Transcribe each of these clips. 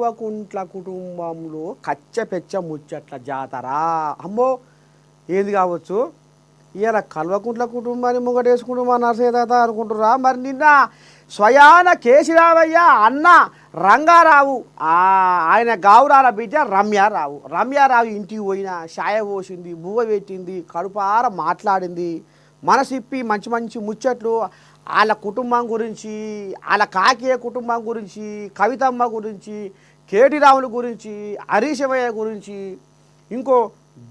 కల్వకుంట్ల కుటుంబంలో కచ్చపెచ్చ ముచ్చట్ల జాతర. అమ్మో ఏది కావచ్చు. ఇలా కల్వకుంట్ల కుటుంబాన్ని ముంగటేసుకుంటూ మా నరసయ్య తాత అనుకుంటురా. మరి నిన్న స్వయాన కేశిరావయ్య అన్న రంగారావు ఆయన గావురాల బిడ్డ రమ్యారావు ఇంటికి పోయిన షాయ పోసింది, బువ్వ పెట్టింది, కడుపార మాట్లాడింది, మనసిప్పి మంచి మంచి ముచ్చట్లు వాళ్ళ కుటుంబం గురించి, వాళ్ళ కాకీయ కుటుంబం గురించి, కవితమ్మ గురించి, కేటీరావుల గురించి, హరీశవయ్య గురించి, ఇంకో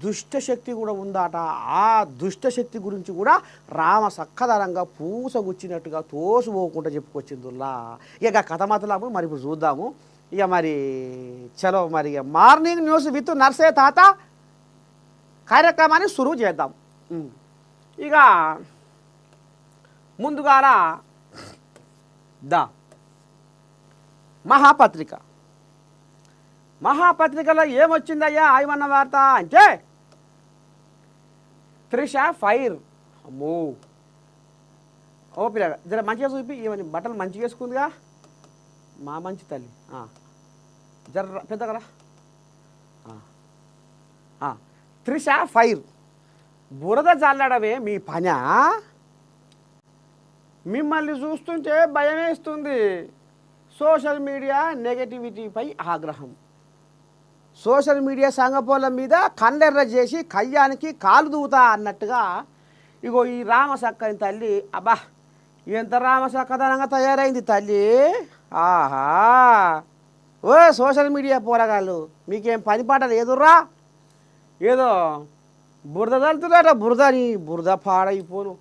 దుష్టశక్తి కూడా ఉందట. ఆ దుష్టశక్తి గురించి కూడా రామ సక్కదనంగా పూసగుచ్చినట్టుగా తోసుపోకుండా చెప్పుకొచ్చిందిలా. ఇక కథ మాత్రము మరి ఇప్పుడు చూద్దాము. ఇక మరి చలో మరి మార్నింగ్ న్యూస్ విత్ నర్సయ్య తాత కార్యక్రమాన్ని సురువు చేద్దాం. ఇక ముందుగాల మహాపత్రికలో ఏమొచ్చిందయ్యా ఆయమన్న వార్త అంటే త్రిష ఫైర్. అమ్మో ఓ పిల్ల జర మంచిగా చూపి, ఏమని బట్టలు మంచిగా వేసుకుందిగా మా మంచి తల్లి. జర పెద్ద కదా. త్రిష ఫైర్. బురద చల్లడమే మీ పనా? మిమ్మల్ని చూస్తుంటే భయం వేస్తుంది. సోషల్ మీడియా నెగటివిటీపై ఆగ్రహం. సోషల్ మీడియా సంగపోల మీద కండెర్ర చేసి కయ్యానికి కాలు దూతా అన్నట్టుగా ఇగో ఈ రామసక్కని తల్లి. అబ్బా ఎంత రామసక్కదనంగా తయారైంది తల్లి. ఆహా ఓ సోషల్ మీడియా పోరగాళ్ళు మీకేం పని పాట లేదుర్రా. ఏదో బురద తలుతున్నట, బురద పాడైపోను.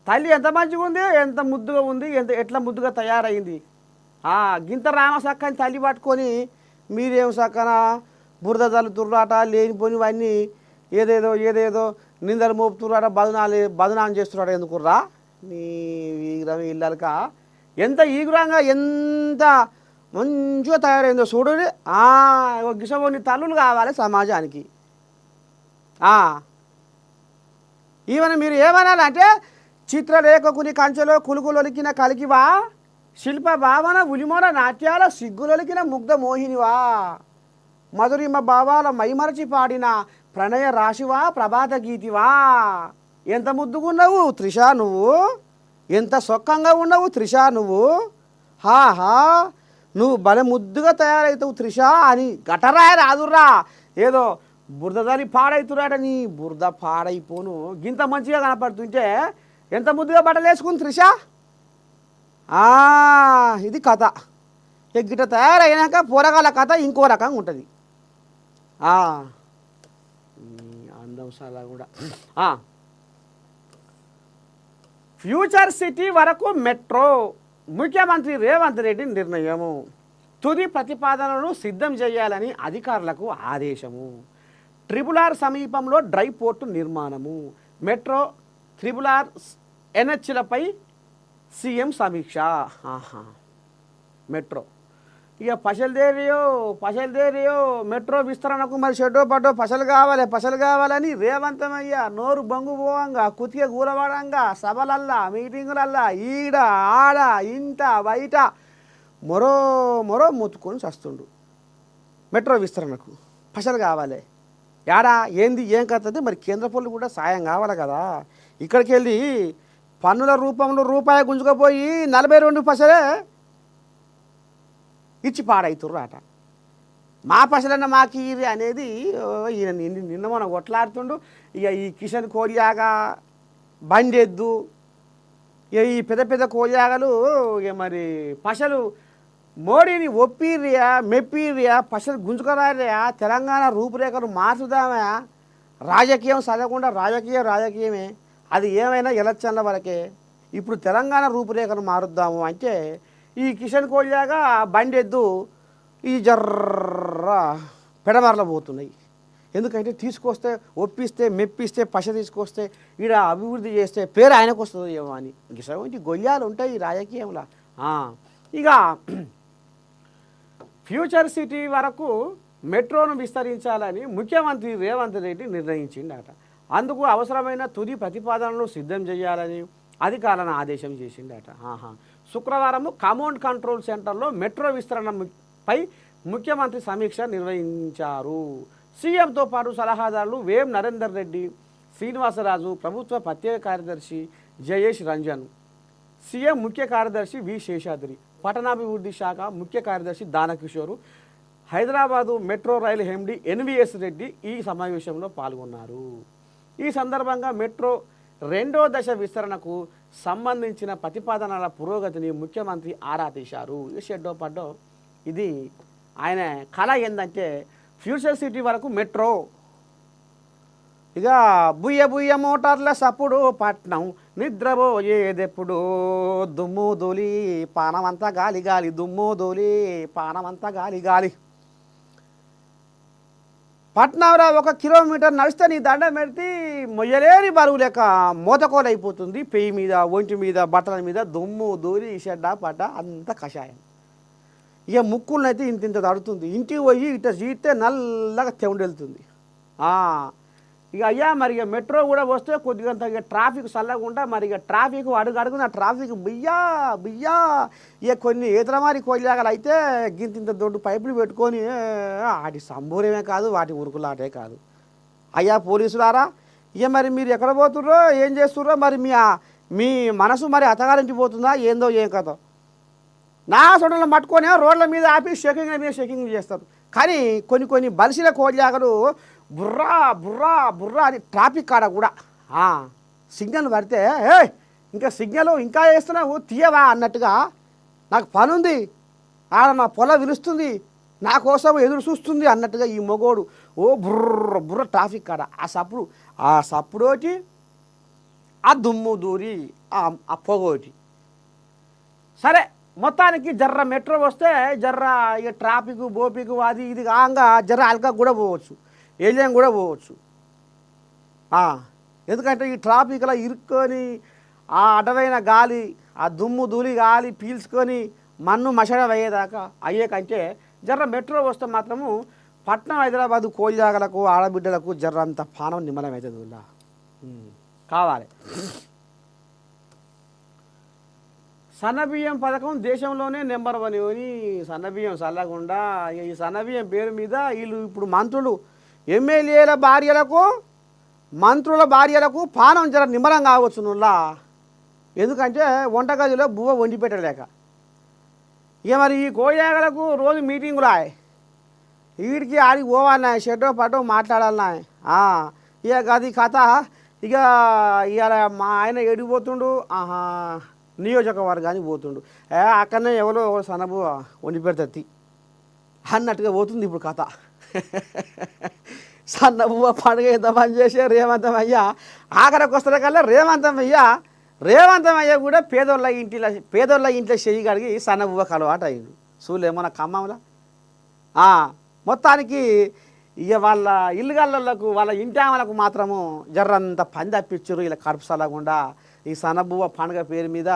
తల్లి ఎంత మంచిగా ఉంది, ఎంత ముద్దుగా ఉంది, ఎట్లా ముద్దుగా తయారైంది. గింత రామసక్కని తల్లి పట్టుకొని మీరేం సక్కన బురద తల్లుతుర్రాట, లేనిపోనివన్నీ ఏదేదో నిందలు మోపుతుర్రాట, బదనాం చేస్తున్నాడు. ఎందుకుర్రా నీ ఈగురం ఇళ్ళక ఎంత ఈగురంగా ఎంత మంచిగా తయారైందో చూడండి. గిసబోని తల్లులు కావాలి సమాజానికి. ఈవెన మీరు ఏమనాలంటే చిత్రలేఖకుని కంచెలో కులుకులొలికిన కలికివా, శిల్ప భావన ఉలిమోర నాట్యాల సిగ్గులొలికిన ముగ్ధ మోహినివా, మధురిమ భావాల మైమరచి పాడిన ప్రణయ రాశివా, ప్రభాత గీతివా. ఎంత ముద్దుగున్నావు త్రిష నువ్వు, ఎంత సొక్కంగా ఉన్నావు త్రిష నువ్వు. నువ్వు భలే ముద్దుగా తయారవుతావు త్రిష అని గటరాయ రాదుర్రా. ఏదో బురదని పాడవుతురాట, నీ బురద పాడైపోను. గింత మంచిగా కనపడుతుంటే ఎంత ముద్దుగా బట్టలు వేసుకుంది త్రిష. ఇది కథ. గిట్ట తయారైనాక పోరగాల కథ ఇంకో రకంగా ఉంటుంది. అందం సాలా కూడా. ఫ్యూచర్ సిటీ వరకు మెట్రో ముఖ్యమంత్రి రేవంత్ రెడ్డి నిర్ణయము. తుది ప్రతిపాదనను సిద్ధం చేయాలని అధికారులకు ఆదేశము. RRR సమీపంలో డ్రై పోర్టు నిర్మాణము. మెట్రో RRR NHలపై సీఎం సమీక్ష. మెట్రో ఇక పసలుదేరియో మెట్రో విస్తరణకు మరి షెడ్డో పడ్డో పసలు కావాలని రేవంతమయ్య నోరు బంగు పోవంగా, కుతిక కూరవడంగా, సభలల్లా మీటింగులల్లా ఈడ ఆడ ఇంట బయట మొరో ముత్తుకొని చస్తుండు. మెట్రో విస్తరణకు పసలు కావాలి. యాడా ఏంది ఏం కథది మరి కేంద్ర పనులు కూడా సాయం కావాలి కదా. ఇక్కడికి వెళ్ళి పన్నుల రూపంలో రూపాయి గుంజుకపోయి 42 పసలే ఇచ్చి పాడవుతుర్రాట. మా పసలన్న మాకు ఇది అనేది ఈయన నిన్న మనం కొట్లాడుతుండు. ఇక ఈ కిషన్ కోడియాగా బండెద్దు, ఇక ఈ పెద్ద కోడియాగలు ఇక మరి పసలు మోడీని ఒప్పిర్రియా మెప్పిర్రియా, పసలు గుంజుకరారియా, తెలంగాణ రూపురేఖలు మార్చుదామా. రాజకీయం చదవకుండా రాజకీయమే. అది ఏమైనా ఎలక్షన్ల వరకే. ఇప్పుడు తెలంగాణ రూపురేఖలు మారుద్దాము అంటే ఈ కిషన్ కోడియాగా బండెద్దు ఈ జర్ర పెడమరల పోతున్నాయి. ఎందుకంటే తీసుకొస్తే ఒప్పిస్తే మెప్పిస్తే పస తీసుకొస్తే ఈడ అభివృద్ధి చేస్తే పేరు ఆయనకు వస్తుంది ఏమో అని ఇంటి గొయ్యాలు ఉంటాయి ఈ రాజకీయంలో. ఇక ఫ్యూచర్ సిటీ వరకు మెట్రోను విస్తరించాలని ముఖ్యమంత్రి రేవంత్ రెడ్డి నిర్ణయించిండట. అందుకు అవసరమైన తుది ప్రతిపాదనలు సిద్ధం చేయాలని అధికారులను ఆదేశం చేసిండట. శుక్రవారం కమాండ్ కంట్రోల్ సెంటర్లో మెట్రో విస్తరణపై ముఖ్యమంత్రి సమీక్ష నిర్వహించారు. సీఎంతో పాటు సలహాదారులు వేం నరేందర్ రెడ్డి, శ్రీనివాసరాజు, ప్రభుత్వ ప్రత్యేక కార్యదర్శి జయేష్ రంజన్, సీఎం ముఖ్య కార్యదర్శి వి శేషాద్రి, పట్టణాభివృద్ధి శాఖ ముఖ్య కార్యదర్శి దానకిషోరు, హైదరాబాదు మెట్రో రైలు ఎండి ఎన్విఎస్ రెడ్డి ఈ సమావేశంలో పాల్గొన్నారు. ఈ సందర్భంగా మెట్రో 2వ దశ విస్తరణకు సంబంధించిన ప్రతిపాదనల పురోగతిని ముఖ్యమంత్రి ఆరా తీశారు. షెడ్డో పడ్డో ఇది ఆయన కళ ఏంటంటే ఫ్యూచర్ సిటీ వరకు మెట్రో, ఇక బుయ్య బుయ్య మోటార్ల సప్పుడు పట్నం నిద్రపోయేదెప్పుడు, దుమ్ము దూలి పానమంతా గాలి గాలి, దుమ్ము దూలి పానమంతా గాలి గాలి. పట్నంలో 1 కిలోమీటర్ నడిస్తే నీ దండం పెడితే మొయ్యలేని బరువు లెక్క మోతకోలు అయిపోతుంది. పెయ్యి మీద, ఒంటి మీద, బట్టల మీద దుమ్ము దూరి షెడ్డ పడ్డ అంత కషాయం. ఇక ముక్కులనైతే ఇంత తడుతుంది. ఇంటికి పోయి ఇట్లా చీస్తే నల్లగా తెండు వెళ్తుంది. ఇక అయ్యా మరి ఇక మెట్రో కూడా వస్తే కొద్దిగా ఇక ట్రాఫిక్ చల్లకుండా మరి ఇక ట్రాఫిక్ అడుగున ట్రాఫిక్ బియ్యా బియ్యా. ఇక కొన్ని ఏతరమారి కొయ్యలాగలు అయితే గింత దొడ్డు పైపులు పెట్టుకొని వాటి సంబూరమే కాదు, వాటి ఉరుకులాటే కాదు. అయ్యా పోలీసులారా, ఇక మరి మీరు ఎక్కడ పోతుర్రో ఏం చేస్తుర్రో, మరి మీ మనసు మరి అత్తగారింటి పోతుందా ఏందో ఏం కథ. నా సొంటలో పట్టుకొని రోడ్ల మీద ఆపి షెకింగ్ల మీద షెకింగ్ చేస్తారు. కానీ కొన్ని బలిసిన కోళ్ళాగలు బుర్రా బుర్రా బుర్రా అని ట్రాఫిక్ కాడ కూడా సిగ్నల్ పడితే ఇంకా సిగ్నల్ ఇంకా వేస్తున్నావు తీయవా అన్నట్టుగా, నాకు పని ఉంది ఆడ నా పొల విలుస్తుంది నా కోసం ఎదురు చూస్తుంది అన్నట్టుగా ఈ మొగోడు బుర్ర బుర్ర ట్రాఫిక్ కాడ ఆ సప్పుడోటి, ఆ దుమ్ము దూరి ఆ పొగోటి. సరే మొత్తానికి జర్ర మెట్రో వస్తే జర్ర ఇక ట్రాఫిక్ బోపిక్ అది ఇది కాగా జర్ర అల్కా కూడా పోవచ్చు, ఏలియం కూడా పోవచ్చు. ఎందుకంటే ఈ ట్రాఫిక్లో ఇరుక్కొని ఆ అడవైన గాలి, ఆ దుమ్ము ధూళి గాలి పీల్చుకొని మన్ను మషడ అయ్యేదాకా అయ్యేకంటే జర్ర మెట్రో వస్తే మాత్రము పట్నం హైదరాబాదు కోల్యాగలకు ఆడబిడ్డలకు జర్ర అంత పానం నిమ్మలం అవుతుంది కావాలి. సన్నబియ్యం పథకం దేశంలోనే నెంబర్ 1 అని సన్నబియ్యం చల్లకుండా ఈ సన్నబియ్యం పేరు మీద వీళ్ళు ఇప్పుడు మంత్రులు ఎమ్మెల్యేల భార్యలకు మంత్రుల భార్యలకు పానం జర నిమ్మలం కావచ్చు నుల్లా. ఎందుకంటే వంటగదిలో బువ్వ వండి పెట్టలేక. ఇక మరి ఈ కోయాగలకు రోజు మీటింగులు వీడికి ఆడికి పోవాలన్నాయి, షెడ్డో పట్టో మాట్లాడాలన్నాయి. ఇక అది కథ. ఇక ఇవాళ మా ఆయన ఎడిపోతుండు, నియోజకవర్గానికి పోతుండు, అక్కడనే ఎవరో సనబు వండి పెడతాయి అన్నట్టుగా పోతుంది ఇప్పుడు కథ. సన్నబువ్వ పండుగ ఎంత పని చేసే రేవంతమయ్య ఆఖరికి వస్తున్న కల్లా రేవంతమయ్య కూడా పేదోళ్ళ ఇంట్లో చెయ్యి కడిగి సన్నబువ్వకు అలవాటు అయ్యిండు. చూలేమో నా ఖమ్మంలో. మొత్తానికి ఇక వాళ్ళ ఇల్లుగళ్ళకు వాళ్ళ ఇంటామలకు మాత్రము జర్రంత పని తప్పించారు. ఇలా కడుపు సలకుండా ఈ సన్నబువ్వ పండుగ పేరు మీద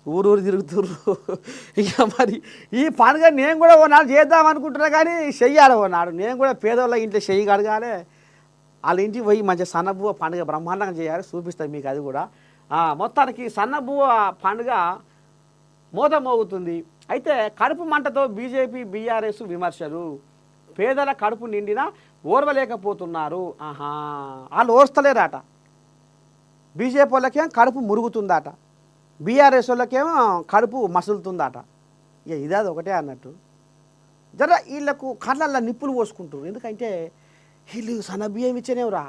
ఊరూరు తిరుగుతుర్రు. ఇక మరి ఈ పండుగ నేను కూడా ఓనాడు చేద్దాం అనుకుంటున్నా, కానీ చెయ్యాలి ఓనాడు. నేను కూడా పేదోళ్ళ ఇంట్లో చెయ్యి కడగాలి, వాళ్ళ ఇంటికి పోయి మంచిగా సన్నబువ్వ పండుగ బ్రహ్మాండంగా చేయాలి, చూపిస్తాను మీకు అది కూడా. మొత్తానికి సన్నబువ్వ పండుగ మోగుతుంది. అయితే కడుపు మంటతో బీజేపీ బీఆర్ఎస్ విమర్శలు. పేదల కడుపు నిండినా ఓర్వలేకపోతున్నారు. వాళ్ళు ఓర్స్తలేరట. బీజేపీ వాళ్ళకేం కడుపు మురుగుతుందట, బీఆర్ఎస్ వాళ్ళకేమో కడుపు మసులుతుందట. ఇక ఇదాది ఒకటే అన్నట్టు. జర వీళ్ళకు కళ్ళల్లో నిప్పులు పోసుకుంటారు. ఎందుకంటే వీళ్ళు సన్నబియ్యం ఇచ్చేనేవురా.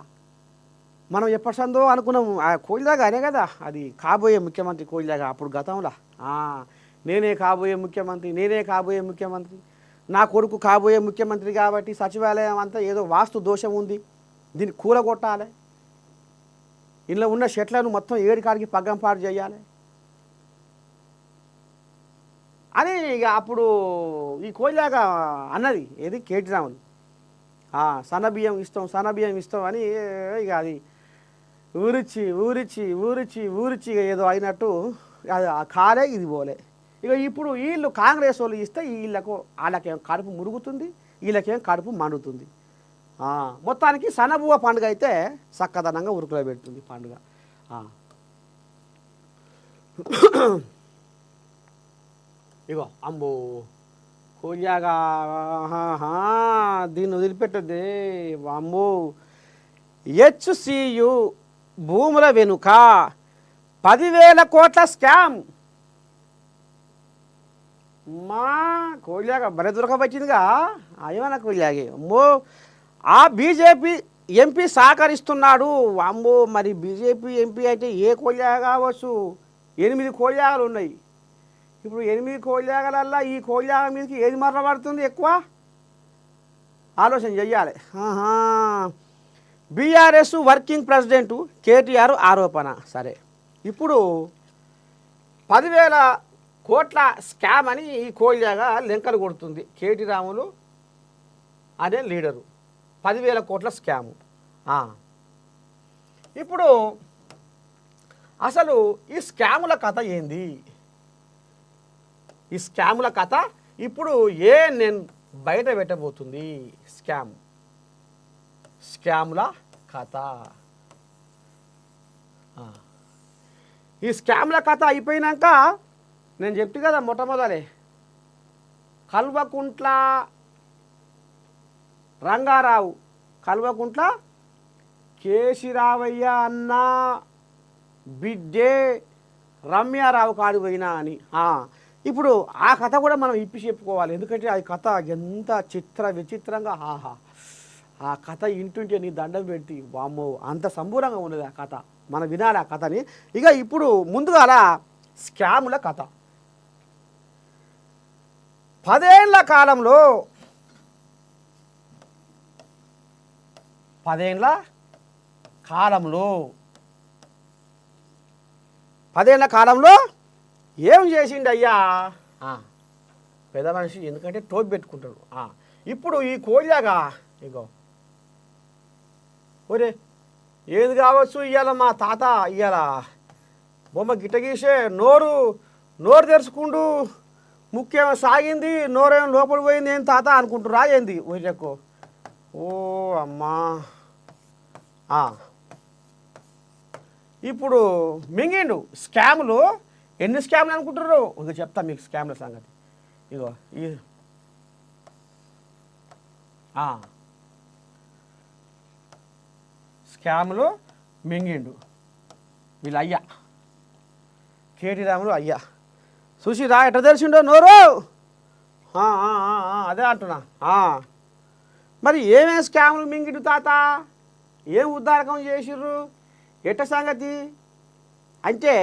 మనం ఎప్పటిసందో అనుకున్నాము కోయిలాగా అనే కదా అది కాబోయే ముఖ్యమంత్రి కోయిలాగా. అప్పుడు గతంలో నేనే కాబోయే ముఖ్యమంత్రి, నా కొడుకు కాబోయే ముఖ్యమంత్రి కాబట్టి సచివాలయం అంతా ఏదో వాస్తు దోషం ఉంది, దీన్ని కూలగొట్టాలి, ఇంట్లో ఉన్న చెట్లను మొత్తం ఏడికాడికి పగ్గంపాటు చేయాలి అని ఇక అప్పుడు ఈ కోయిలాగా అన్నది. ఏది కేటీరాములు సన్నబియ్యం ఇస్తాం అని ఇక అది ఊరిచి ఏదో అయినట్టు అది కాలే ఇది పోలే. ఇక ఇప్పుడు వీళ్ళు కాంగ్రెస్ వాళ్ళు ఇస్తే వాళ్ళకేం కడుపు మురుగుతుంది, వీళ్ళకేం కడుపు మండుతుంది. మొత్తానికి సన్నబువ్వ పండుగ అయితే చక్కదనంగా ఉరుకులో పెడుతుంది పండుగ. ఇగో అంబో కోల్యాగా దీన్ని వదిలిపెట్టదే వామ్మో. హెచ్సియు భూముల వెనుక 10,000 కోట్ల స్కామ్. మా కోల్యాగా బరే దొరకబట్టిందిగా అయ్యమన కోల్యాగి అమ్మో. ఆ బీజేపీ ఎంపీ సహకరిస్తున్నాడు అమ్మో. మరి బీజేపీ ఎంపీ అయితే ఏ కోల్యాగ కావచ్చు? 8 కోల్యాగలు ఉన్నాయి. ఇప్పుడు 8 కోల్యాగలల్లా ఈ కోల్యాగ మీదకి ఏది మర్రబడుతుంది ఎక్కువ? ఆలోచన చెయ్యాలి. బీఆర్ఎస్ వర్కింగ్ ప్రెసిడెంటు కేటీఆర్ ఆరోపణ. సరే, ఇప్పుడు 10,000 కోట్ల స్కామ్ అని ఈ కోల్యాగా లెంకలు కొడుతుంది. కేటీ రాములు అనే లీడరు 10,000 కోట్ల స్కాము. ఇప్పుడు అసలు ఈ స్కాముల కథ ఏంది? ఈ స్కాముల కథ ఇప్పుడు నేను బయట పెట్టబోతుంది. స్కాముల కథ. ఈ స్కాముల కథ అయిపోయినాక నేను చెప్తే కదా మొట్టమొదలే కల్వకుంట్ల రంగారావు, కల్వకుంట్ల కేశిరావయ్య అన్న బిడ్డే రమ్యారావు కాడు పోయినా అని. ఇప్పుడు ఆ కథ కూడా మనం ఇప్పి చెప్పుకోవాలి. ఎందుకంటే ఆ కథ ఎంత విచిత్రంగా ఆ కథ ఇంటుంటే నీ దండం పెట్టి వామ్మో అంత సంబూరంగా ఉన్నది ఆ కథ. మనం వినాలి ఆ కథని. ఇక ఇప్పుడు ముందుగా అలా స్కాముల కథ. 10 ఏళ్ల కాలంలో 10 ఏళ్ల కాలంలో ఏం చేసిండు అయ్యా పెద్ద మనిషి? ఎందుకంటే టోపి పెట్టుకుంటాడు. ఇప్పుడు ఈ కోల్యాగా ఇగో ఒరే ఏది కావచ్చు ఇవాళ మా తాత ఇవాళ బొమ్మ గిట్ట గీసే నోరు తెరుచుకుంటూ ముఖ్యం సాగింది, నోరేం లోపలి పోయింది ఏం తాత అనుకుంటురా ఏంది ఒరేకు? ఓ అమ్మా. ఇప్పుడు మింగిండు స్కాములు. ఎన్ని స్కాములు అనుకుంటున్నారు? ఇక చెప్తా మీకు స్కాముల సంగతి. ఇగో ఈ స్కాములు మింగిండు వీళ్ళు అయ్యా కేటీ రాములు అయ్యా. చూసిరా ఎట్లా తెలిసిండో నోరు? అదే అంటున్నా. మరి ఏమేం స్కాములు మింగిండు తాత? ఏం ఉద్దారకం చేసిర్రు? ఎట్ట సంగతి అంటే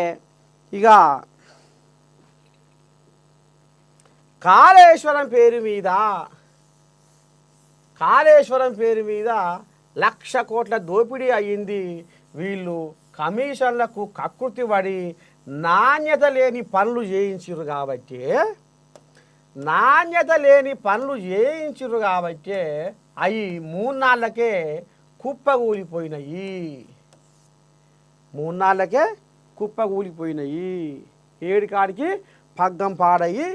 ఇక కాళేశ్వరం పేరు మీద 1,00,000 కోట్ల దోపిడీ అయ్యింది. వీళ్ళు కమిషన్లకు కక్కుర్తి పడి నాణ్యత లేని పనులు చేయించారు కాబట్టి అవి 3 నాళ్ళకే కుప్పగూలిపోయినాయి. ఏడికాడికి పగ్గం పాడయి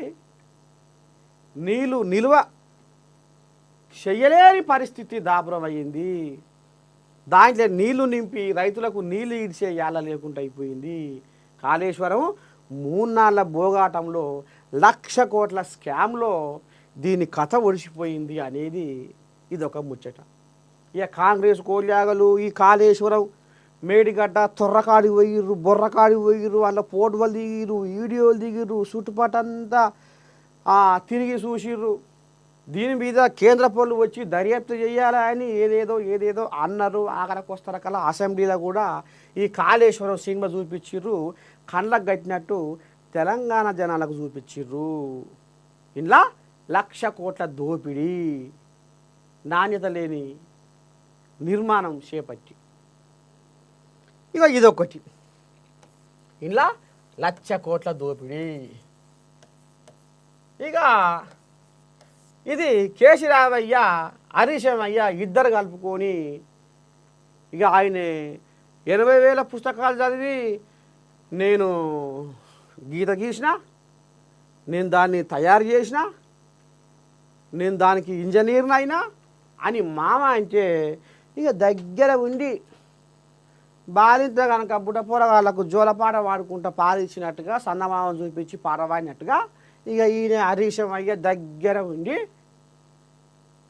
నీళ్ళు నిల్వ చెయ్యలేని పరిస్థితి దాపురమయ్యింది. దాంట్లో నీళ్లు నింపి రైతులకు నీళ్లు ఇడిచే యాల లేకుండా అయిపోయింది. కాళేశ్వరం 3 నాళ్ళ భోగాటంలో 1,00,000 కోట్ల స్కామ్లో దీని కథ ఒడిసిపోయింది అనేది ఇదొక ముచ్చట. ఇక కాంగ్రెస్ కోల్యాగలు ఈ కాళేశ్వరం మేడిగడ్డ తొర్రకాడి పోయిర్రు, బొర్రకాడి పోయిర్రు, వాళ్ళ ఫోటోలు దిగిర్రు, వీడియోలు దిగిర్రు, చుట్టుపట్టంతా తిరిగి చూసిర్రు. దీని మీద కేంద్ర పనులు వచ్చి దర్యాప్తు చేయాలని ఏదేదో అన్నారు. ఆఖరికి వస్తారకల్లా అసెంబ్లీలో కూడా ఈ కాళేశ్వరం సినిమా చూపించిర్రు. కళ్ళకు కట్టినట్టు తెలంగాణ జనాలకు చూపించిర్రు. ఇలా 1,00,000 కోట్ల దోపిడీ, నాణ్యత లేని నిర్మాణం చేపట్టి. ఇక ఇదొకటి. ఇలా 1,00,000 కోట్ల దోపిడీ. ఇక ఇది కేశిరావయ్య హరీశమయ్య ఇద్దరు కలుపుకొని ఇక ఆయన 80,000 పుస్తకాలు చదివి నేను గీత గీసిన, నేను దాన్ని తయారు చేసిన, నేను దానికి ఇంజనీర్ని అయినా అని మామ అంటే ఇక దగ్గర ఉండి బాలింత కనుక బుడ్డ పోరగాళ్ళకు జోలపాట వాడుకుంటా పాలిచ్చినట్టుగా సన్నమామను చూపించి పాట పాడినట్టుగా ఇక ఈయన హరీశం అయ్య దగ్గర ఉండి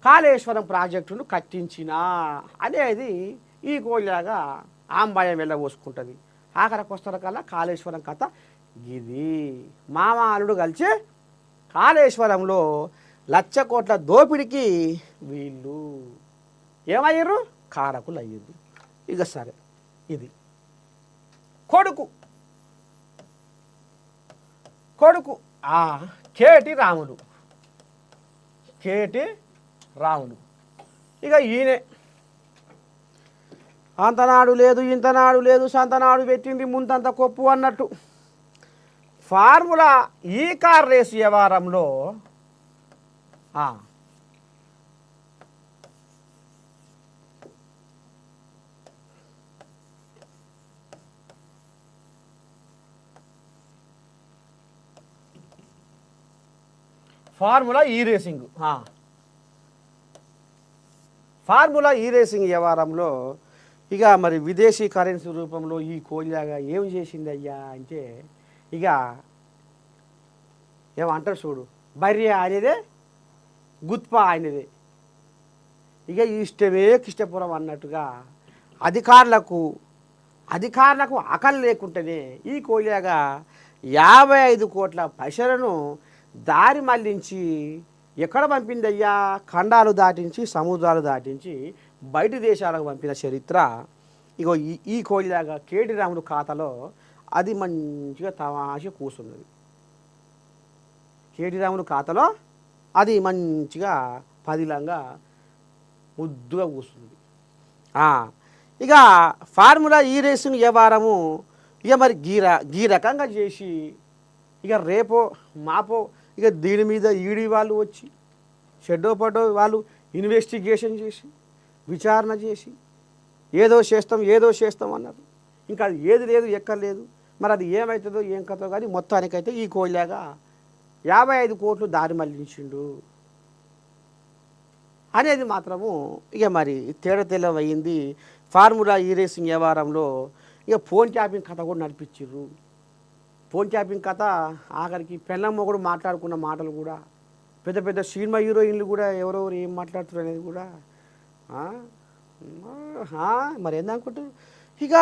కాళేశ్వరం ప్రాజెక్టును కట్టించిన అనేది ఈ కోయిలాగా ఆంబాయం వెళ్ళబోసుకుంటుంది. ఆఖరికి వస్తున్న కల్లా కాళేశ్వరం కథ ఇది. మామ అల్లుడు కలిసి కాళేశ్వరంలో 1,00,000 కోట్ల దోపిడికి వీళ్ళు ఏమయ్యారు? కారకులు అయ్యారు. ఇక సరే, ఇది కొడుకు కేటి రాములు. ఇక ఈయనే అంతనాడు లేదు ఇంతనాడు లేదు, సంతనాడు పెట్టింది ముంతంత కొప్పు అన్నట్టు ఫార్ములా ఈ కార్ రేసు వ్యవహారంలో ఫార్ములా ఈ రేసింగ్ వ్యవహారంలో ఇక మరి విదేశీ కరెన్సీ రూపంలో ఈ కోయిలాగా ఏం చేసింది అయ్యా అంటే, ఇక ఏమంటారు చూడు, బర్రె ఆయనదే, గుత్పా ఆయనదే. ఇక ఇష్టమే కిష్టపురం అన్నట్టుగా అధికారులకు ఆకలి లేకుంటేనే ఈ కోయిలాగా 55 కోట్ల పైసలను దారి మళ్లించి ఎక్కడ పంపిందయ్యా? ఖండాలు దాటించి, సముద్రాలు దాటించి బయటి దేశాలకు పంపిన చరిత్ర ఇగో ఈ కోయిలాగా కేటి రాముడు ఖాతాలో అది మంచిగా తమాష కూర్చున్నది. కేటి రాముడు ఖాతాలో అది మంచిగా పదిలంగా ముద్దుగా కూర్చుంది. ఇక ఫార్ములా ఈ రేసింగ్ వ్యవహారము ఇక మరి గీ రకంగా చేసి ఇక రేపో మాపో ఇక దీని మీద ఈడీ వాళ్ళు వచ్చి షెడ్డో పడో వాళ్ళు ఇన్వెస్టిగేషన్ చేసి విచారణ చేసి ఏదో చేస్తాం అన్నారు. ఇంకా అది ఏది లేదు ఎక్కర్లేదు. మరి అది ఏమవుతుందో ఏం కథో కానీ మొత్తానికైతే ఈ కోయిలాగా 55 కోట్లు దారి మళ్లించిండు అనేది మాత్రము ఇక మరి తెల్లవయింది. ఫార్ములా ఈ రేసింగ్ వ్యవహారంలో ఇక ఫోన్ ట్యాపింగ్ కథ కూడా నడిపించారు. ఫోన్ ట్యాపింగ్ కథ ఆఖరికి పెళ్ళమ్మ కూడా మాట్లాడుకున్న మాటలు కూడా పెద్ద పెద్ద సినిమా హీరోయిన్లు కూడా ఎవరెవరు ఏం మాట్లాడుతారు అనేది కూడా మరి ఏందనుకుంటారు. ఇక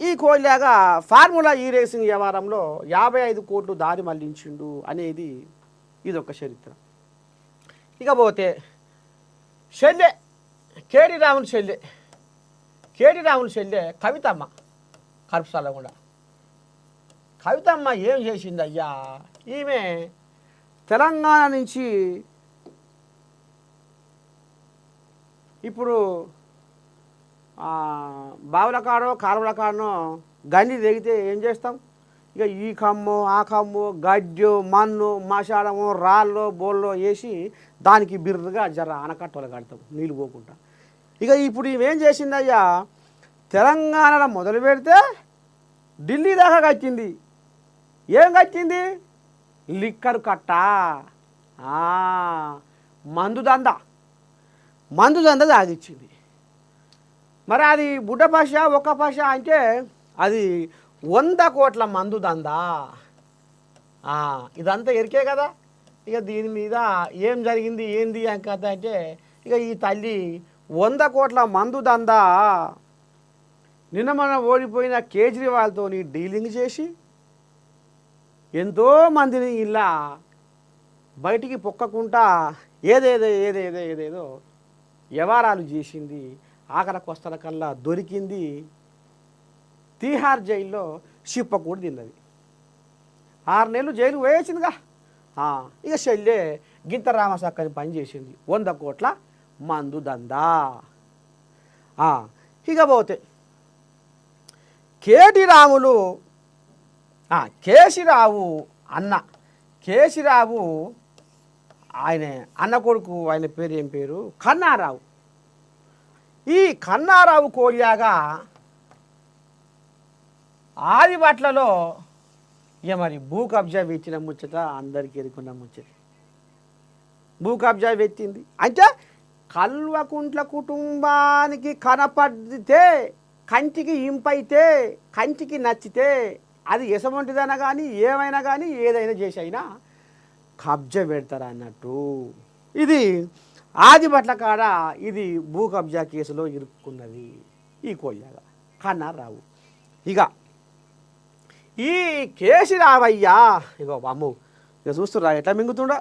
ఈ కోయిలాగా ఫార్ములా ఈ రేసింగ్ వ్యవహారంలో 55 కోట్లు దారి మళ్లించిండు అనేది ఇదొక చరిత్ర. ఇక పోతే కేటి రాములు చెల్లె కవితమ్మ కరుపుసాల కూడా. కవితమ్మ ఏం చేసింది అయ్యా? ఈమె తెలంగాణ నుంచి ఇప్పుడు బావుల కాడో కాలువల కాడనో గండి తెగితే ఏం చేస్తాం? ఇక ఈ కమ్మో ఆ కమ్మో గడ్డో మన్ను మసాడమో రాళ్ళో బోల్లో వేసి దానికి బిర్రుగా జర ఆనకట్టలు కడతాం నీళ్ళు పోకుండా. ఇక ఇప్పుడు ఇవేం చేసిందయ్యా? తెలంగాణలో మొదలు పెడితే ఢిల్లీ దాకా కట్టింది. ఏం కట్టింది? లిక్కర్ కట్ట, మందు దంద తాగిచ్చింది. మరి అది బుడ్డ భాష ఒక్క భాష అంటే అది 100 కోట్ల మందు దందా. ఇదంతా ఎరికే కదా. ఇక దీని మీద ఏం జరిగింది ఏంది అని కథ అంటే, ఇక ఈ తల్లి 100 కోట్ల మందు దందా నిన్న మన ఓడిపోయిన కేజ్రీవాల్తో డీలింగ్ చేసి ఎంతోమందిని ఇలా బయటికి పొక్కకుండా ఏదేదో వ్యవహారాలు చేసింది. ఆఖరికి వస్తున్న కల్లా దొరికింది. తీహార్ జైల్లో షిప్ప కూడా తిన్నది. 6 నెలలు జైలు వేసిందిగా. ఇక చెల్లె గింత రామసక్కని పని చేసింది. 100 కోట్ల మందు దందా. ఇక పోతే కేశిరావు ఆయన అన్న కొడుకు, ఆయన పేరు ఏం పేరు? కన్నారావు. ఈ కన్నారావు కోలియాగా ఆదిబట్లలో ఇక మరి భూ కబ్జా వెచ్చిన ముచ్చట అందరికీ ఎదుర్కొన్న ముచ్చట. భూ కబ్జా వెచ్చింది అంటే కల్వకుంట్ల కుటుంబానికి కనపడితే, కంటికి ఇంపైతే, కంటికి నచ్చితే అది ఎసమంటిదైనా కానీ ఏమైనా కానీ ఏదైనా చేసి అయినా కబ్జా పెడతారు అన్నట్టు. ఇది ఆదిభట్ల కాడ ఇది భూ కబ్జా కేసులో ఇరుక్కున్నది ఈ కోల్యాగ కన్నారావు. ఇక ఈ కేసి రావయ్య ఇగో అమ్ము ఇక చూస్తురా ఎట్లా మింగుతుండ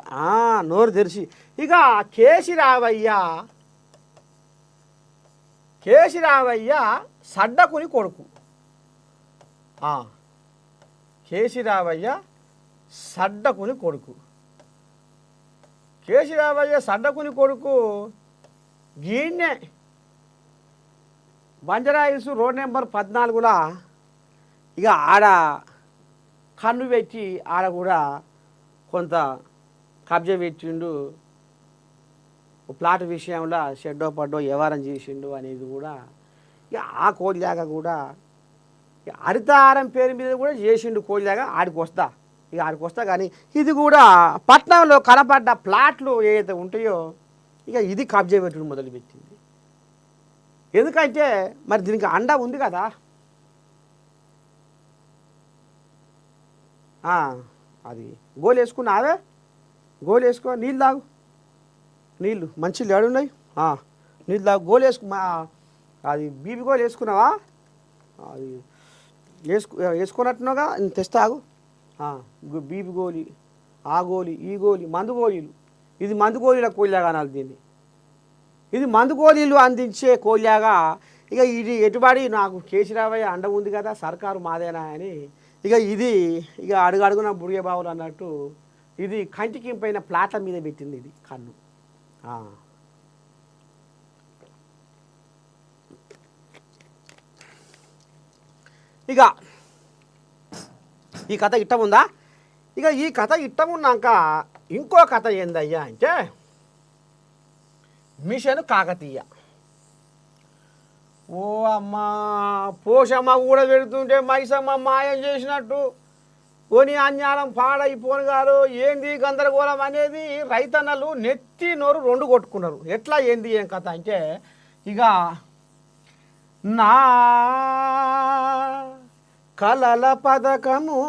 నోరు తెరిచి. ఇక కేసి రావయ్య సడ్డకుని కొడుకు. కేసి రావయ్య సడ్డకుని కొడుకు. కేసి రావయ్య సడ్డకుని కొడుకు గీన్నే బంజరాయిల్స్ రోడ్ నెంబర్ 14లో ఇక ఆడ కన్ను పెట్టి ఆడ కూడా కొంత కబ్జా పెట్టిండు. ప్లాట్ విషయంలో షెడ్డో పడ్డో వ్యవహారం చేసిండు అనేది కూడా ఇక ఆ కోల్యాగ కూడా హరితారం పేరు మీద కూడా చేసిండు కోల్యాగ. ఆడికి వస్తా కానీ ఇది కూడా పట్నంలో కనపడ్డ ప్లాట్లు ఏదైతే ఉంటాయో ఇక ఇది కబ్జా పెట్టడం మొదలుపెట్టింది. ఎందుకంటే మరి దీనికి అండ ఉంది కదా. అది గోలు వేసుకున్నావే, గోలు వేసుకో, నీళ్ళు తాగు, నీళ్ళు మంచి ఏడున్నాయి, నీళ్ళు తాగు, గోలు అది బీబీ గోలు వేసుకున్నావా? అది వేసుకున్నట్టున్నాగా తెస్తాగు. బీబీ గోలి, ఆ గోలి, ఈ గోలి, మందు గోళీలు. ఇది మందు గోళీల కోల్యాగా అనాలి దీన్ని. ఇది మందు గోళీలు అందించే కోల్యాగా. ఇక ఇది ఎటుబడి నాకు కేసీరావయ్య అండ ఉంది కదా, సర్కారు మాదేనా అని ఇక ఇది ఇక అడుగడుగున బుడిగే బావులు అన్నట్టు ఇది కంటికింపైన ప్లాట్ల మీద పెట్టింది ఇది కన్ను. ఇక ఈ కథ ఇట్టం ఉందా. ఇక ఈ కథ ఇట్టం ఉన్నాక ఇంకో కథ ఏందయ్యా అంటే మిషన్ కాకతీయ. ఓ అమ్మ పోషమ్మ కూడా పెడుతుంటే మైసమ్మ మాయం చేసినట్టు పోని అన్యాలం పాడైపోను గారు ఏంది గందరగోళం అనేది రైతన్నలు నెత్తి నోరు రెండు కొట్టుకున్నారు. ఎట్లా ఏంది ఏం కథ అంటే ఇక నా కలల పథకము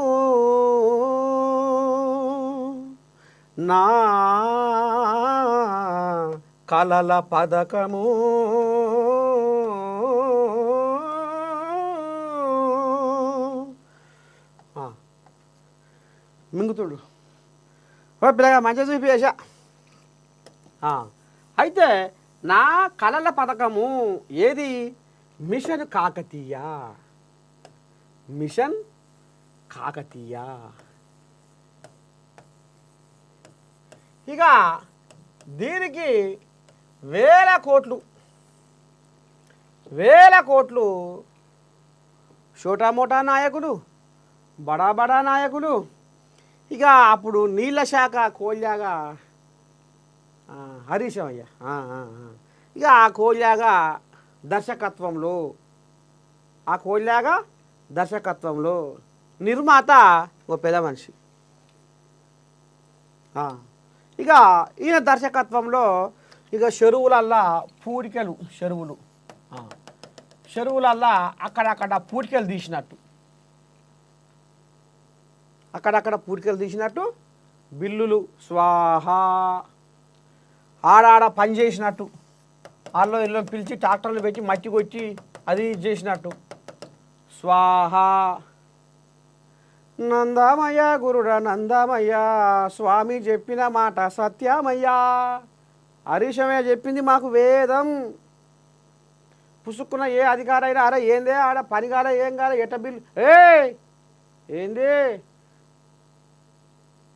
నా కలల పథకము మింగుతుడు పిల్లగా మంచిగా చూపివేశా. అయితే నా కలల పథకము ఏది? మిషన్ కాకతీయ. మిషన్ కాకతీయ. ఇక దీనికి వేల కోట్లు చోటా మోటా నాయకులు, బడా బడా నాయకులు, ఇక అప్పుడు నీళ్ళ శాఖ కోల్యాగా హరీశమయ్య, ఇక ఆ కోల్యాగా దర్శకత్వంలో నిర్మాత ఓ పెద్ద మనిషి. ఇక ఈయన దర్శకత్వంలో ఇక చెరువులల్లా చెరువులల్లా అక్కడక్కడ పూడికలు తీసినట్టు బిల్లులు స్వాహా ఆడాడ పని చేసినట్టు, వాళ్ళు ఇల్లు పిలిచి ట్రాక్టర్లు పెట్టి మట్టి కొట్టి అది చేసినట్టు స్వాహా. నందామయ్య గురుడ నందామయ్య స్వామి చెప్పిన మాట సత్యమయ్యా. హరీశమయ్య చెప్పింది మాకు వేదం. పుసుక్కున్న ఏ అధికారైనా అరే ఏందే ఆడ పని కాల ఏం కాల ఎట్ట బిల్లు ఏంది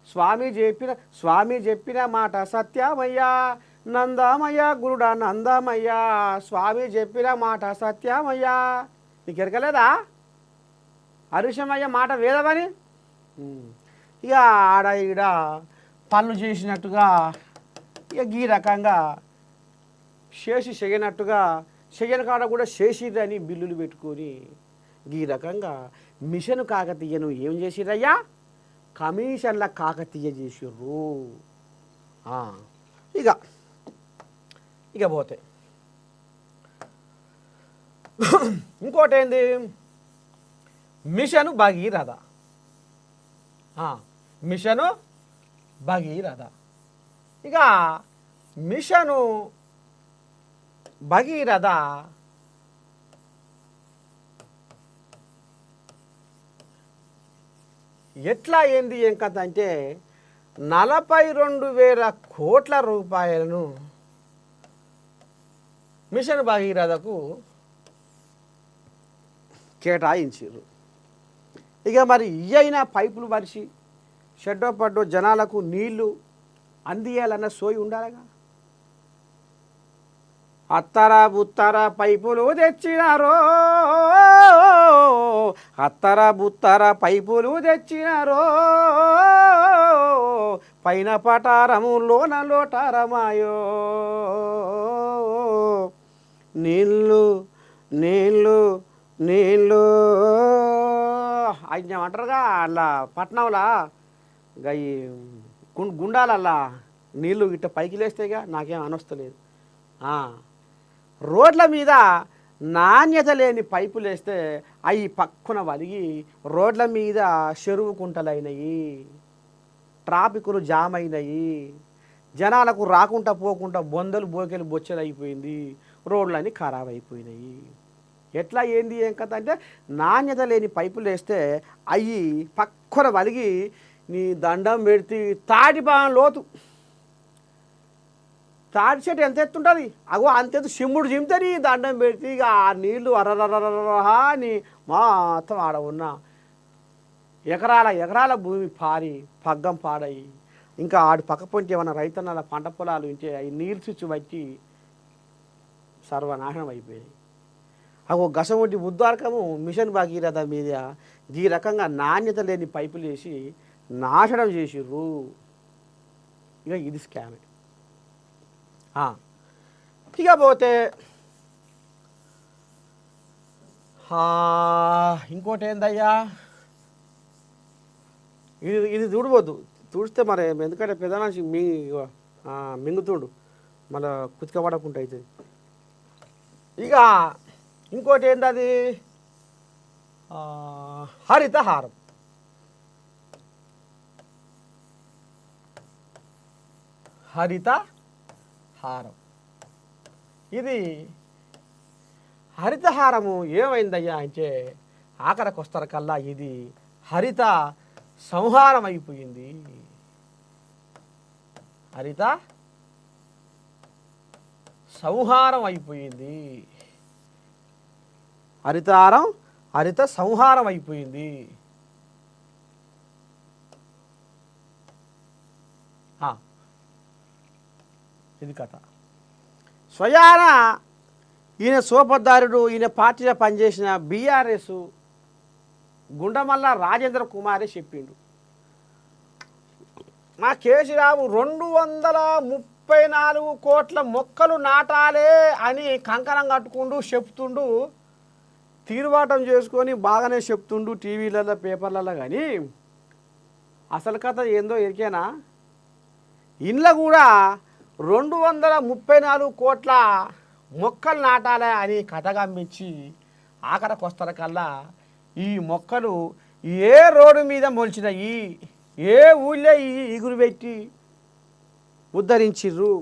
స్వామి చెప్పిన మాట సత్యమయ్యా. నందామయ్య గురుడ నందామయ్య స్వామి చెప్పిన మాట సత్యమయ్యా. నీకు ఎరకలేదా హరీశమయ్య మాట వేదమని? ఇక ఆడ ఈడ పనులు చేసినట్టుగా ఇక ఈ రకంగా చెయ్యని కాడ కూడా చేసిరని బిల్లులు పెట్టుకొని ఈ రకంగా మిషన్ కాకతీయను ఏం చేసిరయ్యా? కమిషన్ల కాకతీయ చేసిర్రు. ఇక పోతే ఇంకోటి ఏంది? మిషను భగీరథ. మిషను భగీరథ. ఇక మిషను భగీరథ ఎట్లా ఏంది ఏం కథ అంటే 42,000 కోట్ల రూపాయలను మిషన్ భగీరథకు కేటాయించారు. ఇక మరి ఇయ్యైనా పైపులు పరిచి షెడ్డో పడ్డో జనాలకు నీళ్లు అందియాలన్న సోయి ఉండాలిగా. అత్తరా బుత్తర పైపులు తెచ్చినారో, అత్తర బుత్తర పైపులు తెచ్చినారో, పైన పటారము లోన లోటారమాయో, నీళ్ళు నీళ్ళు నీళ్ళు ఆయన అంటారుగా అలా పట్నంలా ఈ గుండాలల్లా నీళ్ళు ఇట్ట పైకి లేస్తేగా నాకేం అనొస్తలేదు. రోడ్ల మీద నాణ్యత లేని పైపులు వేస్తే అవి పక్కున వలిగి రోడ్ల మీద చెరువు కుంటలైనవి, ట్రాఫిక్లు జామ్ అయినాయి, జనాలకు రాకుండా పోకుండా బొందలు బోకెలు బొచ్చలు అయిపోయింది, రోడ్లన్నీ ఖరాబ్ అయిపోయినాయి. ఎట్లా ఏంది ఏం కథ అంటే నాణ్యత లేని పైపులు వేస్తే అవి పక్కున వలిగి నీ దండం పెడితే తాటి బాగా లోతు, తాటి చెట్టు ఎంత ఎత్తుంటుంది అగో అంతెత్తు శివుడు చిమితే నీ దండం పెడితే ఇక ఆ నీళ్లు అరరరరహా అని మొత్తం ఆడ ఉన్న ఎకరాల భూమి పారి పగ్గం పాడయి, ఇంకా ఆడు పక్క పొంటి ఏమన్నా రైతన్నల పంట పొలాలు ఉంటే అవి నీళ్ళు చుచ్చు బట్టి సర్వనాశనం అయిపోయాయి. అగో గసవంటి ఉద్దారకము మిషన్ భగీరథ మీద ఈ రకంగా నాణ్యత లేని పైపులు వేసి నాశనం చేసిర్రు. ఇక ఇది స్కామే. ఇక పోతే ఇంకోటి ఏందయ్యా, ఇది చూడవద్దు, చూస్తే మరి ఎందుకంటే పెద్దనాచి మింగుతుడు మళ్ళీ కుతికపడకుండా అవుతుంది. ఇక ఇంకోటి ఏందది, హరితహారం. హరితహారం ఇది హరితహారము ఏమైందయ్యా అంటే ఆఖరికి వస్తారు కల్లా ఇది హరిత సంహారం అయిపోయింది. హరిత సంహారం అయిపోయింది. హరిత సంహారం అయిపోయింది. ఇది కథ. స్వయాన ఈయన సోపద్దారుడు, ఈయన పార్టీలో పనిచేసిన బీఆర్ఎస్ గుండమల్ల రాజేంద్ర కుమారే చెప్పిండు, మా కేసీరావు 234 కోట్ల మొక్కలు నాటాలే అని కంకణం కట్టుకుంటూ చెప్తుండు, తీరువాటం చేసుకొని బాగానే చెప్తుండు టీవీలలో పేపర్లలో. కానీ అసలు కథ ఏందో ఎరికేనా, ఇండ్ల కూడా 234 కోట్ల మొక్కలు నాటాలే అని కథగమ్మించి ఆఖరికి వస్తారు కల్లా ఈ మొక్కలు ఏ రోడ్డు మీద మొలిచినాయి, ఏ ఊళ్ళో ఇగురు పెట్టి ఉద్ధరించిర్రు,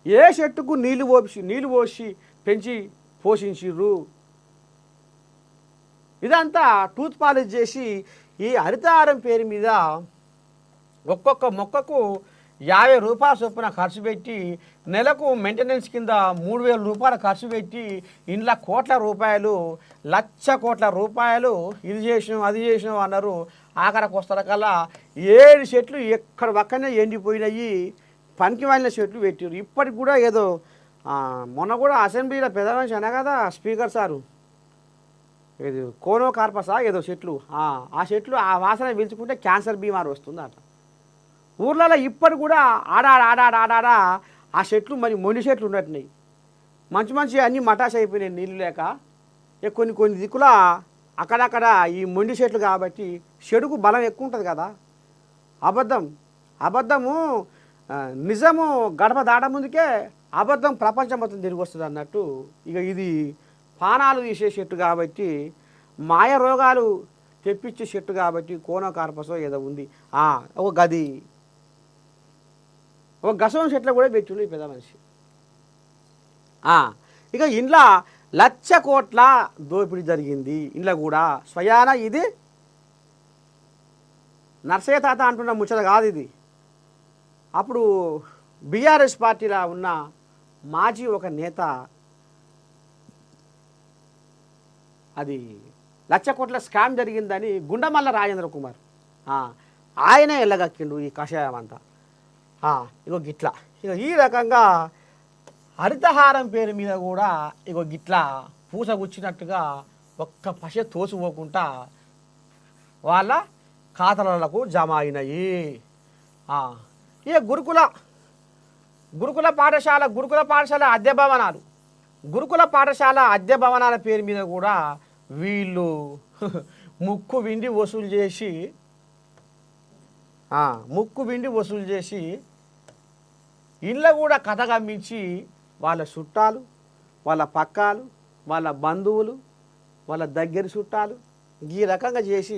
ఏ చెట్టుకు నీళ్ళు పోసి పెంచి పోషించిర్రు, ఇదంతా టూత్ పాలిష్ చేసి ఈ హరితహారం పేరు మీద ఒక్కొక్క మొక్కకు 50 రూపాయల చొప్పున ఖర్చు పెట్టి నెలకు మెయింటెనెన్స్ కింద 3,000 రూపాయలు ఖర్చు పెట్టి ఇంట్లో కోట్ల రూపాయలు, 1,00,000 కోట్ల రూపాయలు ఇది చేసినాం అది చేసినాం అన్నారు. ఆఖరికి వస్తారు కల్లా 7 చెట్లు ఎక్కడ పక్కనే ఎండిపోయినాయి, పనికి వాళ్ళ చెట్లు పెట్టారు. ఇప్పటికి కూడా ఏదో మొన్న కూడా అసెంబ్లీలో పెద్ద మనిషి అన్నా కదా స్పీకర్ సారు, ఇది కోనో కార్పసా ఏదో చెట్లు, ఆ చెట్లు ఆ వాసన పీల్చుకుంటే క్యాన్సర్ బీమారు వస్తుంది అట. ఊర్లలో ఇప్పటి కూడా ఆడాడా ఆ చెట్లు మరి మొండి చెట్లు ఉన్నట్టున్నాయి, మంచి అన్నీ మటాష్ అయిపోయినాయి నీళ్ళు లేక. కొన్ని దిక్కుల అక్కడక్కడ ఈ మొండి చెట్లు కాబట్టి చెడుకు బలం ఎక్కువ ఉంటుంది కదా. అబద్ధము నిజము గడప దాట ముందుకే అబద్ధం ప్రపంచం మొత్తం తిరిగి వస్తుంది అన్నట్టు. ఇక ఇది పానాలు తీసే చెట్టు కాబట్టి మాయ రోగాలు తెప్పించే చెట్టు కాబట్టి కోనో కార్పసో ఏదో ఉంది ఒక గది ఒక గసం చెట్లు కూడా పెట్టిండు ఈ పెద్ద మనిషి. ఇక ఇంట్లో 1,00,000 కోట్ల దోపిడీ జరిగింది. ఇంట్లో కూడా స్వయాన ఇది నర్సయ్య తాత అంటున్న ముచ్చట కాదు ఇది. అప్పుడు బీఆర్ఎస్ పార్టీలో ఉన్న మాజీ ఒక నేత అది 1,00,000 కోట్ల స్కామ్ జరిగిందని గుండమల్ల రాజేంద్ర కుమార్ ఆయనే ఎల్లగక్కిండు ఈ కషాయం అంతా. ఇగో గిట్లా ఇక ఈ రకంగా హరితహారం పేరు మీద కూడా ఇగో గిట్లా పూసగుచ్చినట్టుగా ఒక్క పశ తోసిపోకుండా వాళ్ళ ఖాతాలకు జమ అయినాయి. ఇక గురుకుల పాఠశాల అద్దె భవనాలు అద్దె భవనాల పేరు మీద కూడా వీళ్ళు ముక్కు విండి వసూలు చేసి ఇళ్ళ కూడా కథ గమ్మించి వాళ్ళ చుట్టాలు, వాళ్ళ పక్కాలు, వాళ్ళ బంధువులు, వాళ్ళ దగ్గర చుట్టాలు ఈ రకంగా చేసి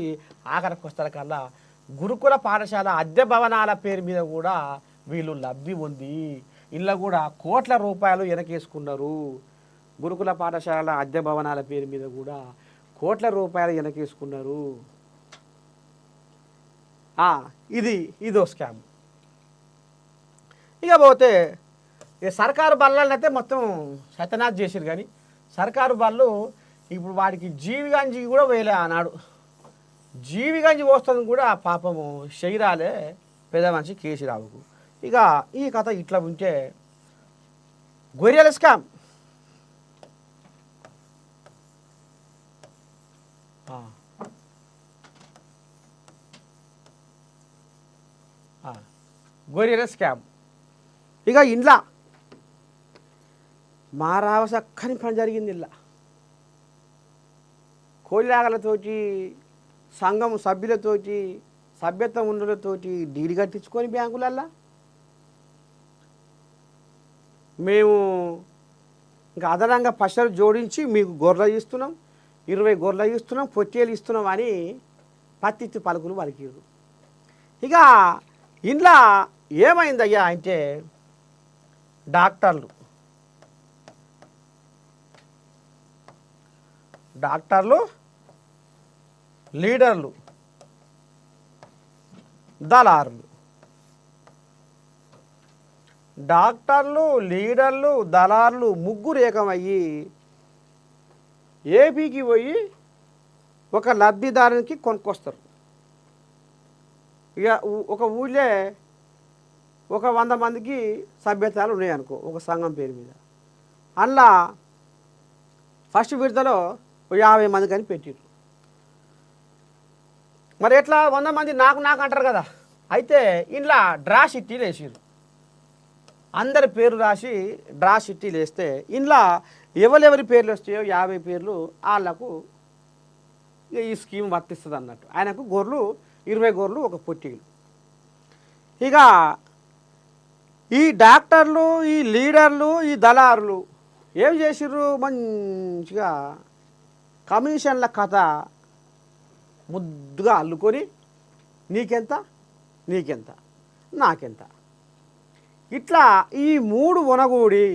ఆఖరికి వస్తారు కల్లా గురుకుల పాఠశాల అద్దె భవనాల పేరు మీద కూడా వీళ్ళు లబ్ధి ఉంది. ఇళ్ళ కూడా కోట్ల రూపాయలు వెనకేసుకున్నారు. గురుకుల పాఠశాల అద్దె భవనాల పేరు మీద కూడా కోట్ల రూపాయలు వెనకేసుకున్నారు. ఇదో స్కామ్. ఇక పోతే సర్కారు బళ్ళనైతే మొత్తం సత్యనాథ్ చేసారు. కానీ సర్కారు బళ్ళు ఇప్పుడు వాడికి జీవిగంజి కూడా వేయలే ఆనాడు. జీవిగంజి పోస్తుంది కూడా పాపము శైరాలే పెద్ద మనిషి కేసీరావుకు. ఇక ఈ కథ ఇట్లా ఉంటే గొర్రెల స్కామ్ ఇక ఇంట్లో మా రావ చక్కని పని జరిగింది. ఇలా కోళ్ళాగలతోటి సంఘం సభ్యులతోటి సభ్యత్వం ఉన్నతోటి డీడీ కట్టించుకొని బ్యాంకులల్లా మేము ఇంకా అదనంగా పైసలు జోడించి మీకు గొర్రెలు ఇస్తున్నాం, 20 గొర్రెలు ఇస్తున్నాం, పొట్టేలు ఇస్తున్నాం అని పత్తిత్తి పలుకులు పలికిరు. ఇక ఇంట్లో ఏమైందయ్యా అంటే డాక్టర్లు లీడర్లు దళారులు ముగ్గురు ఏకమయ్యి ఏపీకి పోయి ఒక లబ్ధిదారునికి కొనుక్కొస్తారు. ఇక ఒక ఊళ్ళే ఒక 100 మందికి సభ్యతలు ఉన్నాయనుకో ఒక సంఘం పేరు మీద. అందులో ఫస్ట్ విడతలో 50 మందికి అని పెట్టిరు. మరి ఎట్లా 100 మంది నాకు అంటారు కదా. అయితే ఇంట్లో డ్రా షిట్టీలు వేసారు. అందరి పేరు రాసి డ్రా షిట్టీలు వేస్తే ఇంట్లో ఎవరెవరి పేర్లు వస్తాయో 50 పేర్లు వాళ్ళకు ఈ స్కీమ్ వర్తిస్తుంది అన్నట్టు. ఆయనకు గొర్రెలు 20 గొర్రెలు ఒక పొట్టీలు. ఇక ఈ డాక్టర్లు, ఈ లీడర్లు, ఈ దళారులు ఏం చేసిర్రు, మంచిగా కమిషన్ల కథ ముద్దుగా అల్లుకొని నీకెంత నాకెంత ఇట్లా ఈ 3 వనగూడి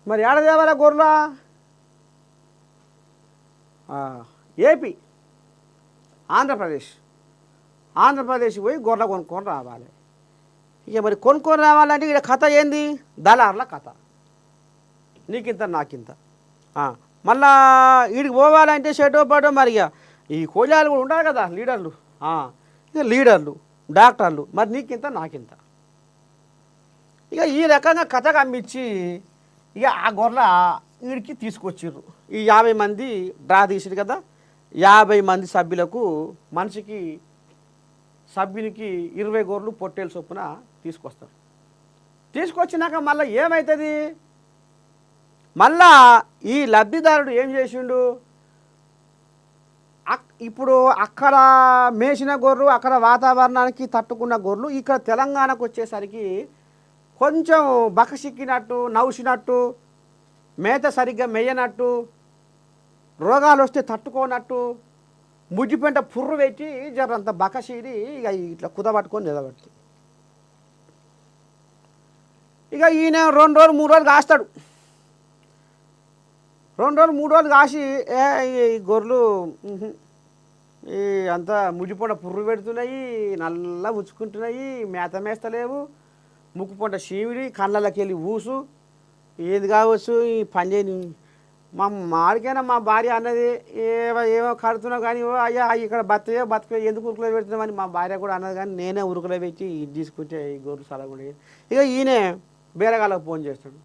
మరి ఏడదేవాల గొర్రెల ఏపీ ఆంధ్రప్రదేశ్ పోయి గొర్రె కొనుక్కొని రావాలి. ఇక మరి కొనుక్కొని రావాలంటే ఇక్కడ కథ ఏంది, దళారుల కథ. నీకింత నాకింత. మళ్ళా వీడికి పోవాలంటే షెటో పాటో మరి ఇక ఈ కోజాలు కూడా ఉండాలి కదా లీడర్లు. ఇక లీడర్లు డాక్టర్లు మరి నీకింత నాకింత. ఇక ఈ రకంగా కథ కమ్మించి ఇక ఆ గొర్రె వీడికి తీసుకొచ్చిర్రు. ఈ 50 మంది డ్రా తీసిరు కదా, 50 మంది సభ్యులకు మనిషికి సభ్యునికి 20 గొర్రెలు పొట్టేలు చొప్పున తీసుకొస్తారు. తీసుకొచ్చినాక మళ్ళీ ఏమవుతుంది, మళ్ళా ఈ లబ్ధిదారుడు ఏం చేసిండు, ఇప్పుడు అక్కడ మేసిన గొర్రెలు అక్కడ వాతావరణానికి తట్టుకున్న గొర్రెలు ఇక్కడ తెలంగాణకు వచ్చేసరికి కొంచెం బకసిక్కినట్టు నవ్వుసినట్టు మేత సరిగ్గా మేయనట్టు రోగాలు వస్తే తట్టుకోనట్టు ముజ్జిపెంట పుర్రు పెట్టి జరంత బకసీరి ఇక ఇట్లా కుదబట్టుకొని నిలబెడుతుంది. ఇక ఈయన 2 రోజులు 3 రోజులు కాస్తాడు. 2 రోజులు 3 రోజులు కాసి ఈ గొర్రెలు ఈ అంతా ముజ్జిపొంట పుర్రు పెడుతున్నాయి, నల్ల ముచ్చుకుంటున్నాయి, మేత మేస్తలేవు, ముక్కు పొంట చీమిడి, కళ్ళకి వెళ్ళి ఊసు, ఏది కావచ్చు ఈ పని చేయని మాడికైనా మా భార్య అన్నది ఏమో కడుతున్నావు కానీ అయ్యా ఇక్కడ బతకయో ఎందుకు ఉరుకులో పెడుతున్నామని మా భార్య కూడా అన్నది, కానీ నేనే ఉరుకులో పెట్టి ఇది తీసుకుంటే ఈ గొర్రెలు సలగుండే. ఇక ఈయనే బేరగాళ్ళకు ఫోన్ చేస్తాడు.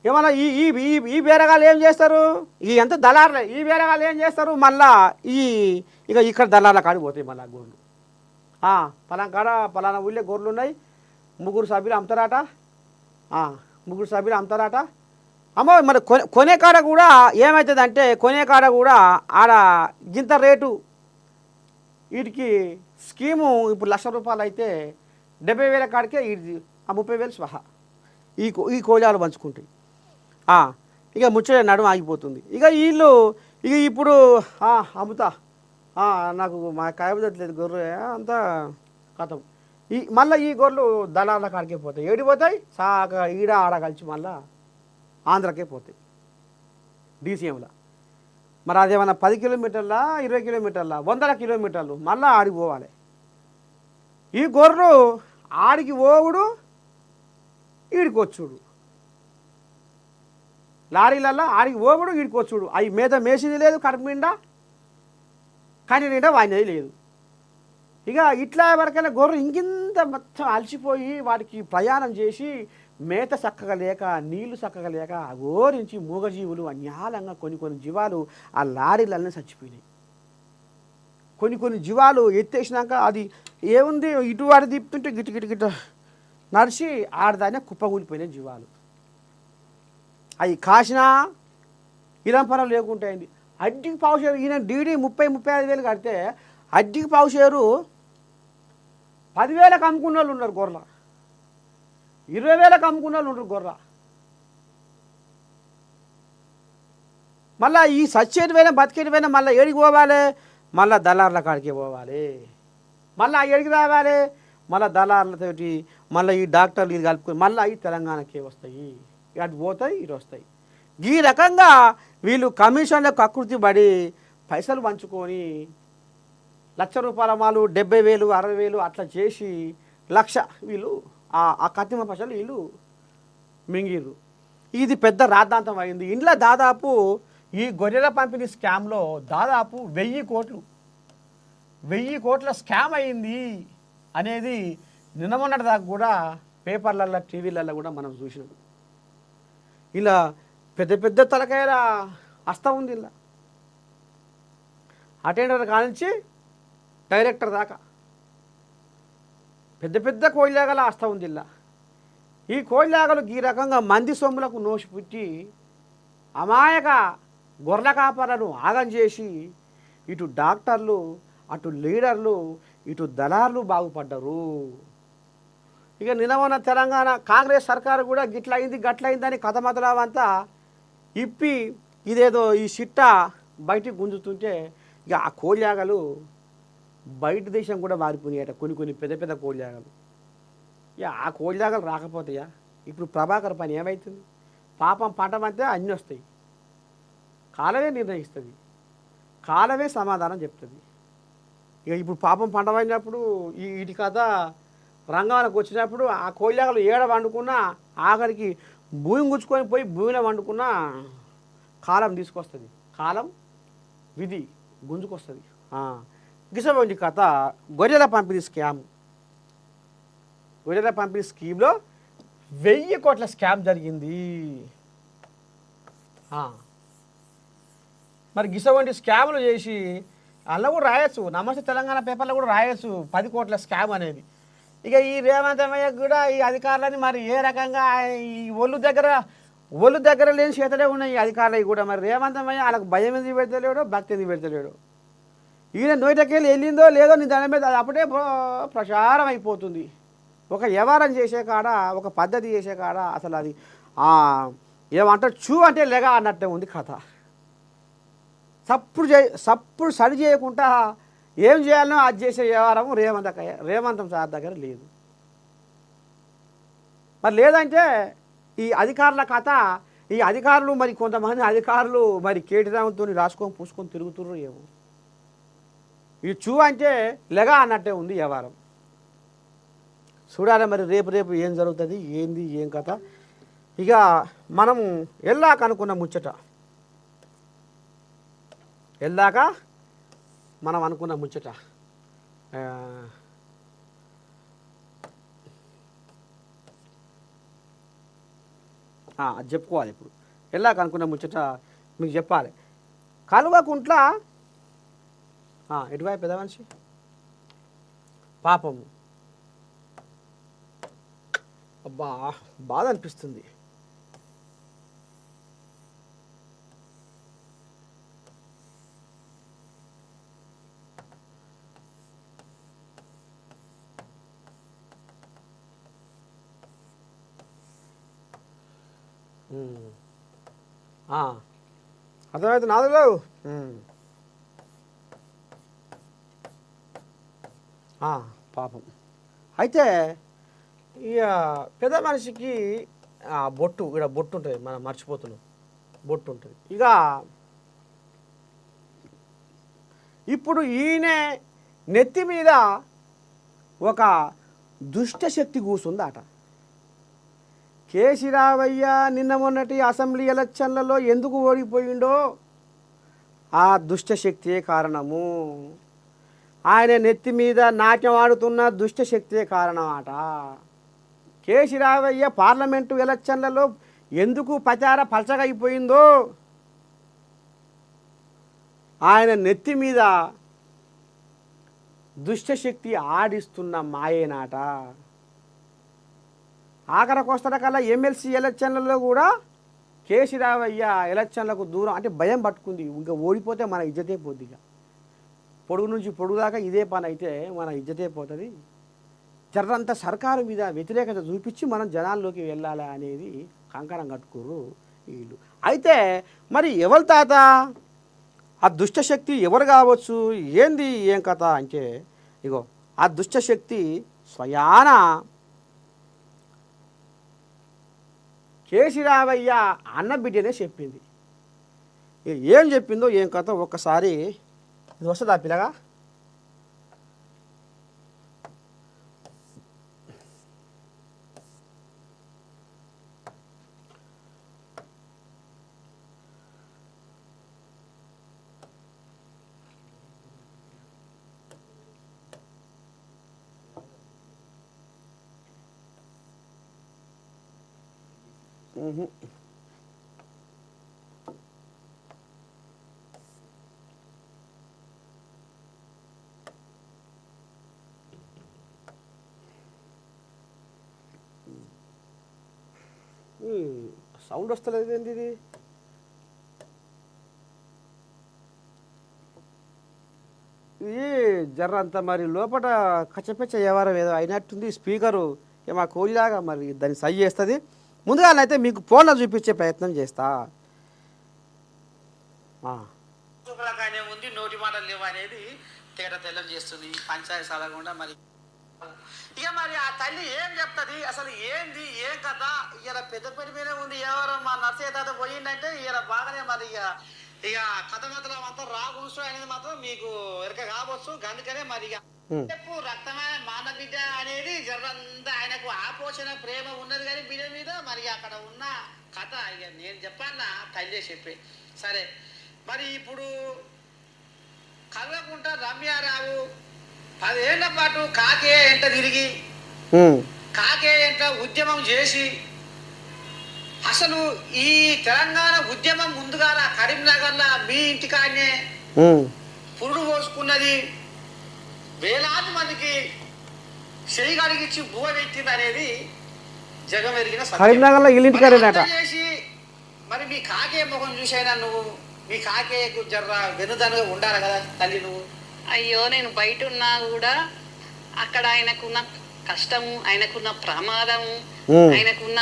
ఏమన్నా ఈ ఈ ఈ ఈ బేరగాళ్ళు ఏం చేస్తారు, ఈ ఎంత దళారులే, ఈ బేరగాళ్ళు ఏం చేస్తారు మళ్ళా ఇక ఇక్కడ దళార్ల కాడికి పోతాయి మళ్ళీ గొర్రెలు. పలానా కాడ పలానా ఊళ్ళో గొర్రెలు ఉన్నాయి, 3 సభ్యులు అమ్ముతారట, 3 సభ్యులు అమ్ముతారట. అమ్మో మరి కొనే కాడ కూడా ఏమవుతుంది అంటే, కొనే కాడ కూడా ఆడ గింత రేటు వీటికి స్కీము ఇప్పుడు ₹1,00,000 అయితే 70,000 కాడికే ఇది 30,000 స్వహా ఈ కోజాలు పంచుకుంటాయి. ఇక ముచ్చట నడుము ఆగిపోతుంది. ఇక వీళ్ళు ఇక ఇప్పుడు అమ్ముతా నాకు మా కాయబుదట్లేదు గొర్రె అంతా కథం. మళ్ళీ ఈ గొర్రెలు దళాల కాడికే పోతాయి. ఏడిపోతాయి సాక ఈడ ఆడ కలిసి మళ్ళా ఆంధ్రకే పోతాయి డీసీఎంలో. మరి అదేమన్నా 10 కిలోమీటర్లా 20 కిలోమీటర్లా 100 కిలోమీటర్లు మళ్ళీ ఆడికి పోవాలి. ఈ గొర్రెలు ఆడికి పోవుడు ఈడికి వచ్చుడు, లారీలల్లో ఆడికి పోవుడు ఈడికి వచ్చుడు. అవి మీద మేసింది లేదు, కడుపు నిండా కానీ నిండా వాయినది లేదు. ఇక ఇట్లా వరకైనా గొర్రెలు ఇంకింత మొత్తం అలసిపోయి వాటికి ప్రయాణం చేసి మేత చక్కగా లేక నీళ్లు చక్కగా లేక అఘోరించి మూగజీవులు అన్యాలంగా కొన్ని జీవాలు ఆ లారీలన్నీ చచ్చిపోయినాయి. కొన్ని జీవాలు ఎత్తేసినాక అది ఏముంది ఇటు వాడి తిప్పుతుంటే గిట్ట నడిచి ఆడదానే కుప్పగూలిపోయినాయి జీవాలు. అవి కాసినా ఇలంపరం లేకుంటాయింది. అడ్డికి పావుషేరు ఈయన డీడీ 30-35 కడితే అడ్డికి పావుషేరు 10,000కి అమ్ముకున్న వాళ్ళు ఉన్నారు గొర్రెల, 20,000కి అమ్ముకున్న వాళ్ళు ఉంటారు గొర్రె. మళ్ళీ ఈ సచ్చేటివైనా బతికేటివైనా మళ్ళీ ఏడికి పోవాలి, మళ్ళీ దళార్ల కాడికి పోవాలి, మళ్ళీ ఏడికి రావాలి, మళ్ళీ దళార్లతోటి మళ్ళీ ఈ డాక్టర్లు ఇది కలుపుకొని మళ్ళీ అవి తెలంగాణకే వస్తాయి, అటు పోతాయి ఇటు వస్తాయి. ఈ రకంగా వీళ్ళు కమిషన్లకు కకృతి పడి పైసలు పంచుకొని ₹1,00,000 మాలు 70,000 60,000 అట్లా చేసి 1,00,000 వీళ్ళు ఆ కత్తిమ పైసలు వీళ్ళు మింగిర్రు. ఇది పెద్ద రాద్ధాంతం అయింది. ఇంట్లో దాదాపు ఈ గొర్రెల పంపిణీ స్కామ్లో దాదాపు 1,000 కోట్ల స్కామ్ అయింది అనేది నిన్న మొన్నటి దాకా కూడా పేపర్లల్లో టీవీలలో కూడా మనం చూసినాం. ఇలా పెద్ద తలకాయల హస్తం ఉంది. ఇలా అటెండర్ కానించి డైరెక్టర్ దాకా పెద్ద కోయిలాగల హస్తం ఉంది. ఇలా ఈ కోయిలాగలు ఈ రకంగా మంది సొమ్ములకు నోసిపుట్టి అమాయక గొర్రెల కాపర్లను ఆగం చేసి ఇటు డాక్టర్లు అటు లీడర్లు ఇటు దళార్లు బాగుపడ్డరు. ఇక నిన్న తెలంగాణ కాంగ్రెస్ సర్కారు కూడా గట్లయిందని కథ మొదలవంతా ఇప్పి ఇదేదో ఈ సిట్ట బయటికి గుంజుతుంటే ఇక ఆ కోళ్యాగలు బయట దేశం కూడా మారిపోయాయట. కొన్ని పెద్ద కోళ్యాగలు. ఇక ఆ కోళ్యాగలు రాకపోతాయా? ఇప్పుడు ప్రభాకర్ పని ఏమవుతుంది? పాపం పంటమంటే అన్నీ వస్తాయి, కాలమే నిర్ణయిస్తుంది, కాలమే సమాధానం చెప్తుంది. ఇక ఇప్పుడు పాపం పంట పడినప్పుడు వీటి కథ రంగానికి వచ్చినప్పుడు ఆ కోళ్యాగలు ఏడ వండుకున్నా ఆఖరికి భూమి గుచ్చుకొని పోయి భూమిలో వండుకున్నా కాలం తీసుకొస్తుంది, కాలం విధి గుంజుకొస్తుంది. గిసవంటి కథ గొర్రెల పంపిణీ స్కామ్. గొర్రెల పంపిణీ స్కీమ్లో 1,000 కోట్ల స్కామ్ జరిగింది. మరి గిసవంటి స్కాములు చేసి అలా కూడా రాయొచ్చు, నమస్తే తెలంగాణ పేపర్లో కూడా రాయొచ్చు 10 కోట్ల స్కామ్ అనేది. ఇక ఈ రేవంత్ అమ్మయ్యకు కూడా ఈ అధికారులని మరి ఏ రకంగా ఈ ఒళ్ళు దగ్గర లేని చేతలే ఉన్నాయి ఈ అధికారులకి కూడా. మరి రేవంత్ అమ్మయ్య వాళ్ళకు భయం ఎందుకు పెడతలేడో, భక్తి ఎందుకు పెడతలేడో. ఈయన నోటికెళ్ళి వెళ్ళిందో లేదో నీ దాని మీద అది అప్పుడే ప్రచారం అయిపోతుంది. ఒక వ్యవహారం చేసే కాడ, ఒక పద్ధతి చేసే కాడ అసలు అది ఏమంటారు చూ అంటే లెగ అన్నట్టే ఉంది కథ. సప్పుడు సరి చేయకుండా ఏం చేయాలనో అది చేసే వ్యవహారం రేవంతం సార్ దగ్గర లేదు. మరి లేదంటే ఈ అధికారుల కథ, ఈ అధికారులు మరి కొంతమంది అధికారులు మరి కేటీరావుతో రాసుకొని పూసుకొని తిరుగుతుర్రు ఏమో. ఈ చూ అంటే లెగా అన్నట్టే ఉంది వ్యవహారం. చూడాలి మరి రేపు ఏం జరుగుతుంది, ఏంది ఏం కథ. ఇక మనము వెళ్ళాక అనుకున్న ముచ్చట, వెళ్ళాక మనం అనుకున్న ముచ్చట అది చెప్పుకోవాలి. ఇప్పుడు వెళ్ళాక అనుకున్న ముచ్చట మీకు చెప్పాలి. కల్వకుంట్ల ఎటువైపు పెద్ద మనిషి పాపము, అబ్బా బాధ అనిపిస్తుంది. అర్థమైతే నాదులు పాపం. అయితే ఇక పెద్ద మనిషికి బొట్టు, ఇక్కడ బొట్టు ఉంటుంది, మనం మర్చిపోతున్నాం, బొట్టు ఉంటుంది. ఇక ఇప్పుడు ఈయన నెత్తి మీద ఒక దుష్టశక్తి కూసుందట. కేసీరావయ్య నిన్న మొన్నటి అసెంబ్లీ ఎలక్షన్లలో ఎందుకు ఓడిపోయిండో ఆ దుష్టశక్తియే కారణము. ఆయన నెత్తి మీద నాట్యం ఆడుతున్న దుష్టశక్తియే కారణం అట. కేసీరావయ్య పార్లమెంటు ఎలక్షన్లలో ఎందుకు ప్రచార పలచగా అయిపోయిందో ఆయన నెత్తి మీద దుష్టశక్తి ఆడిస్తున్న మాయేనాట. ఆఖరికొస్తడ కల్లా ఎమ్మెల్సీ ఎలక్షన్లలో కూడా కేసీరావయ్య ఎలక్షన్లకు దూరం అంటే భయం పట్టుకుంది. ఇంకా ఓడిపోతే మన ఇజ్జతే పోద్ది. ఇక పొడుగు నుంచి పొడుగు దాకా ఇదే పని అయితే మన ఇజ్జతే పోతుంది. జర్రంతా సర్కారు మీద వ్యతిరేకత చూపించి మనం జనాల్లోకి వెళ్ళాలి అనేది కంకణం కట్టుకోరు వీళ్ళు. అయితే మరి ఎవరి తాత ఆ దుష్టశక్తి ఎవరు కావచ్చు, ఏంది ఏం కథ అంటే, ఇగో ఆ దుష్టశక్తి స్వయాన కేసీరావయ్య అన్న బిడ్డనే చెప్పింది. ఏం చెప్పిందో ఏం కథ ఒక్కసారి ఇది వస్తుందా పిల్లగా? సౌండ్ వస్తలేదు ఏంటి ఇది? ఇది జర్రంత మరి లోపల కచ్చపెచ్చ వ్యవహారం ఏదో అయినట్టుంది. స్పీకరు మా కోలిలాగా మరి దాన్ని సై చేస్తుంది. ముందుగానైతే మీకు ఫోన్లో చూపించే ప్రయత్నం చేస్తా. ఉంది నోటి మాటలు లేవు అనేది తేడా తెల్లం చేస్తుంది పంచాయతీ సాలకుండా. మరి ఇక మరి ఆ తల్లి ఏం చెప్తుంది, అసలు ఏంది ఏం కదా? ఇలా పెద్ద పెద్ద మీద ఉంది ఎవరో మా నర్సయ్య తాత పోయిందంటే ఇలా బాగానే మరి ఇక కథ మాత్రం అంతా రాకూసు అనేది మాత్రం మీకు ఎరక కావచ్చు. అందుకనే మరి ఇక రక్తమైన మాన బిడ్డ అనేది జర్రంతా ఆయనకు ఆపోషణ ప్రేమ ఉన్నది కానీ బిడ్డ మీద మరి అక్కడ ఉన్న కథ ఇక నేను చెప్పాను తల్లి చెప్పి. సరే మరి ఇప్పుడు కల్వకుంట రమ్యారావు 10 ఏళ్ల పాటు కాకే ఎంట తిరిగి కాకే ఎంట ఉద్యమం చేసి అసలు ఈ తెలంగాణ ఉద్యమం ముందుగా కరీంనగర్లో మీ ఇంటికాడనే పురుడు పోసుకున్నది, వేలాది మందికి చేయగలిగించి బువ పెట్టింది అనేది జగమెరిగిన కరీంనగర్లో చేసి మరి మీ కాకే ముఖం చూసైనా నువ్వు మీ కాకే జర్ర వెనుదనుగా ఉండాలి కదా తల్లి నువ్వు. అయ్యో నేను బయట ఉన్నా కూడా అక్కడ ఆయనకున్న కష్టము, ఆయనకున్న ప్రమాదము, ఆయనకున్న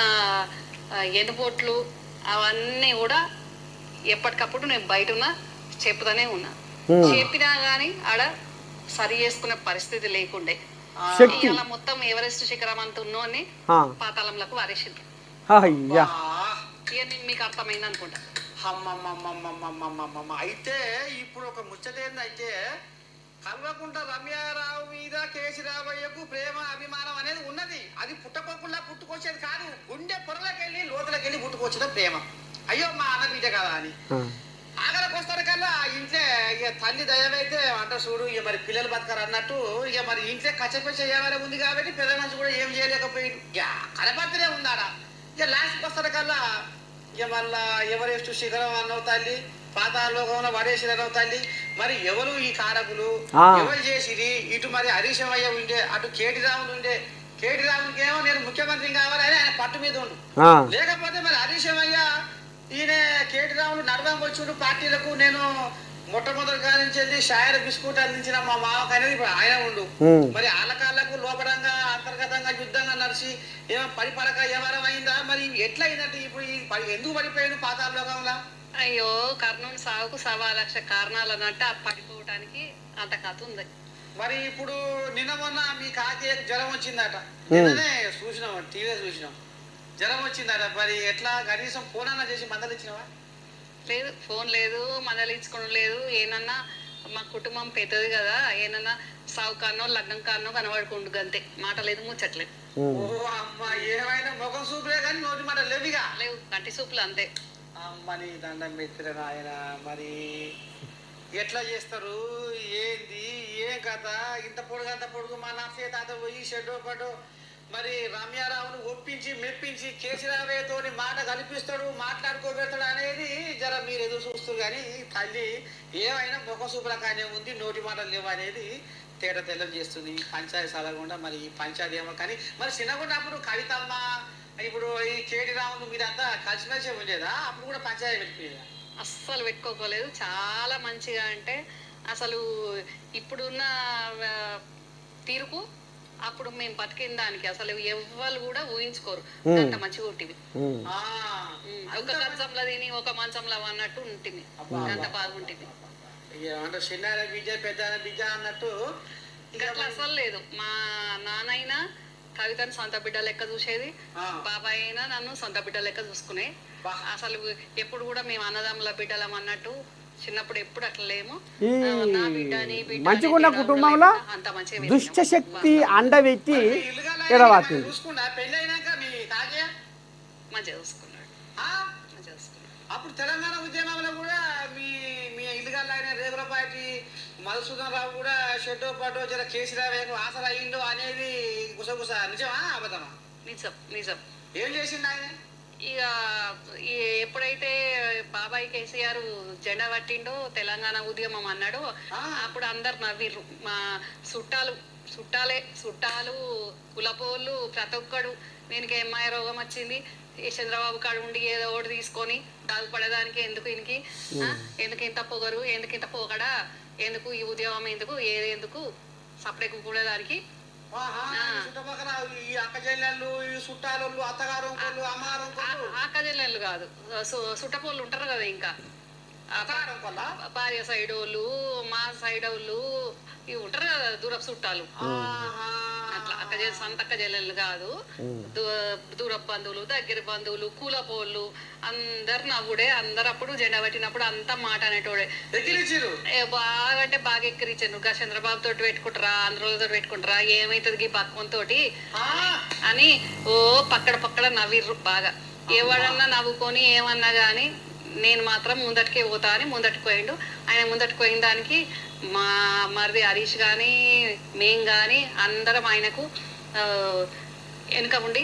ఎనుబోట్లు అవన్నీ కూడా ఎప్పటికప్పుడు నేను బయట ఉన్నా చెప్తానే ఉన్నా. చెప్పినా కానీ ఆడ సరి చేసుకునే పరిస్థితి లేకుండే. శక్తి ఇలా మొత్తం ఎవరెస్ట్ శిఖరం అంత ఉన్నోని పాతాళంలకు వారేసింది. మీకు అర్థమైంది అనుకుంటా. అయితే ఇప్పుడు ఒక ముచ్చటేంది అయితే కల్వకుంట్ల రమ్యారావు మీద కేసీరావయ్యకు ప్రేమ అభిమానం అనేది ఉన్నది. అది పుట్టకోకుండా పుట్టుకొచ్చేది కాదు, గుండె పొరలకెళ్ళి లోతులకెళ్ళి పుట్టుకొచ్చిన ప్రేమ. అయ్యో మా అన్న బిడ్డ కదా అని ఆగలకు వస్తారు కల్లా ఇంట్లో ఇక తల్లి దయమైతే అంట చూడు, ఇక మరి పిల్లలు బతకారు అన్నట్టు ఇక మరి ఇంట్లో కచ్చపెచ్చ చేయవలే ఉంది కాబట్టి పెద్ద మనిషి కూడా ఏం చేయలేకపోయింది. ఇక కనపడితేనే ఉందాడ. ఇక లాస్ట్కి వస్తారు కల్లా ఇక మళ్ళా ఎవరెస్ట్ శిఖరం అన్నవు తల్లి, పాతాళలోకంలో వడేశ్వరరావు తల్లి, మరి ఎవరు ఈ కారకులు, ఎవరు చేసిరి? ఇటు మరి హరీశమయ్య ఉండే, అటు కేటీ రాములు ఉండే. కేటీ రాములకి ఏమో నేను ముఖ్యమంత్రి కావాలని ఆయన పట్టు మీద ఉండు. లేకపోతే మరి హరీశమయ్య ఈయన కేటీ రాములు నడవంగా వచ్చిండు పార్టీలకు. నేను మొట్టమొదటి కాడి నుంచి వెళ్ళి షాయర్ బిస్కూట్ అందించిన మా మామకు అనేది ఇప్పుడు ఆయన ఉండు. మరి ఆలకాళ్ళకు లోపడంగా అంతర్గతంగా యుద్ధంగా నడిచి ఏమో పరిపడక ఎవరం అయిందా? మరి ఎట్లా అయిందంటే ఇప్పుడు ఎందుకు పడిపోయాడు పాతాళలోకంలో? అయ్యో కర్ణుని సాగుకు 1,00,000 కారణాలు అన్నట్టు ఆ పడిపోవడానికి అంత కథ ఉంది. మరి ఇప్పుడు నిన్న మొన్న మీ కాకి జ్వరం వచ్చిందట, నిన్ననే చూసినాం, టీవీ చూసినాం, జ్వరం వచ్చిందట. మరి ఎట్లా కనీసం ఫోన్ అన్నా చేసి మందలు ఇచ్చినావా? లేదు, ఫోన్ లేదు, మందలించుకోవడం లేదు. ఏనన్నా మా కుటుంబం పెద్దది కదా, ఏనన్నా సాగు కానో లగ్నం కానో కనబడుకుంటు అంతే, మాట లేదు ముచ్చట్లేదు. అమ్మా ఏమైనా ముఖం సూపులే కానీ నోటి మాట లేవిగా లేవు, కంటి సూపులు అంతే. అమ్మని దండం పెట్టిన ఆయన మరి ఎట్లా చేస్తారు ఏంది ఏం కథ? ఇంత పొడుగు అంత పొడుగు మా నర్సయ్య తాత పోయి షెడ్డో పడ్డో మరి రమ్యారావును ఒప్పించి మెప్పించి కేసీరావయ్యతో మాట కల్పిస్తాడు, మాట్లాడుకోబెడతాడు అనేది జర మీరు ఎదురు చూస్తారు. కానీ తల్లి ఏమైనా ముఖ సూపులకానే ఉంది, నోటి మాటలు లేవు అనేది తేట తెల్లం చేస్తుంది. పంచాయతీ సలగకుండా మరి ఈ పంచాయతీ ఏమో. కానీ మరి చిన్నగున్నప్పుడు కవితమ్మ, ఇప్పుడు ఈ కేటీ రాములు మీరంతా కలిసిమెలిసి ఉండేదా? అప్పుడు కూడా పంచాయతీ పెట్టిపోయేదా? అస్సలు పెట్టుకోలేదు. చాలా మంచిగా అంటే అసలు ఇప్పుడున్న తీరుకు అప్పుడు మేము బతికిన దానికి అసలు ఎవ్వరు కూడా ఊహించుకోరు. అంత మంచిగా ఉంటుంది. ఒక కంచంలో తిని ఒక మంచంలో అన్నట్టు ఉంటుంది, అంత బాగుంటుంది. చిన్న బిడ్డ పెద్ద బిడ్డ అన్నట్టు అట్లా అసలు లేదు. మా నాన్నైనా కవితను సొంత బిడ్డ లెక్క చూసేది, బాబాయ్ అయినా నన్ను సొంత బిడ్డ లెక్క చూసుకునే. అసలు ఎప్పుడు కూడా మేము అన్నదమ్ముల బిడ్డలం అన్నట్టు చిన్నప్పుడు ఎప్పుడు అట్లా లేము. మంచిగున్న కుటుంబంలో దుష్ట శక్తి అండవెత్తి ఎడవాతి మంచిగా చూసుకున్నాడు. అప్పుడు తెలంగాణ ఉద్యమంలో కూడా మీ మీ ఇల్లుగాళ్ళు ఆయన రేగులపాటి మధుసూదన్ రావు కూడా షెడ్డో పాటో జర కేసీరావు ఆసరా అయ్యిండు అనేది గుసగుస నిజమా అబద్ధమా? నిజం నిజం. ఏం చేసిండు ఆయన? ఇక ఎప్పుడైతే బాబాయ్ కేసీఆర్ జెండా పట్టిండో తెలంగాణ ఉద్యమం అన్నాడో అప్పుడు అందరు నవ్విర్రు. మా చుట్టాలు కులపోళ్ళు ప్రతి ఒక్కడు దీనికి ఎంఐ రోగం వచ్చింది, ఈ చంద్రబాబు కాడు ఉండి ఏదో ఒకటి తీసుకొని బాగుపడేదానికి ఎందుకు ఈయనకి, ఎందుకు ఇంత పొగరు, ఎందుకు ఇంత పోగడా, ఎందుకు ఈ ఉద్యమం, ఎందుకు ఏదెందుకు సపరేట్ కూడేదానికి. అక్కజెల్లెళ్ళు కాదు, సుట్టపోళ్ళు ఉంటారు కదా, ఇంకా భార్య సైడ్ వాళ్ళు మా సైడ్ వాళ్ళు ఇవి ఉంటారు కదా దూరపు చుట్టాలు. అట్లా సొంత అక్క చెల్లెళ్ళు కాదు, దూరపు బంధువులు, దగ్గర బంధువులు, కూలపోళ్ళు అందరు నవ్వుడే. అందరు అప్పుడు జెండా పట్టినప్పుడు అంతా మాట అనేటోడే. బాగా అంటే బాగా ఎక్కిరించాను. ఇంకా చంద్రబాబు తోటి పెట్టుకుంటారా, ఆంధ్రతో పెట్టుకుంటారా, ఏమైతుంది ఈ పక్కంతో అని ఓ పక్కడ నవ్విర్రు బాగా. ఎవడన్నా నవ్వుకొని ఏమన్నా గాని నేను మాత్రం ముందటికే పోతా అని ముందటికి పోయిండు. ఆయన ముందటికి పోయిన దానికి మా మరిది హరీష్ కానీ మేం కానీ అందరం ఆయనకు వెనుక ఉండి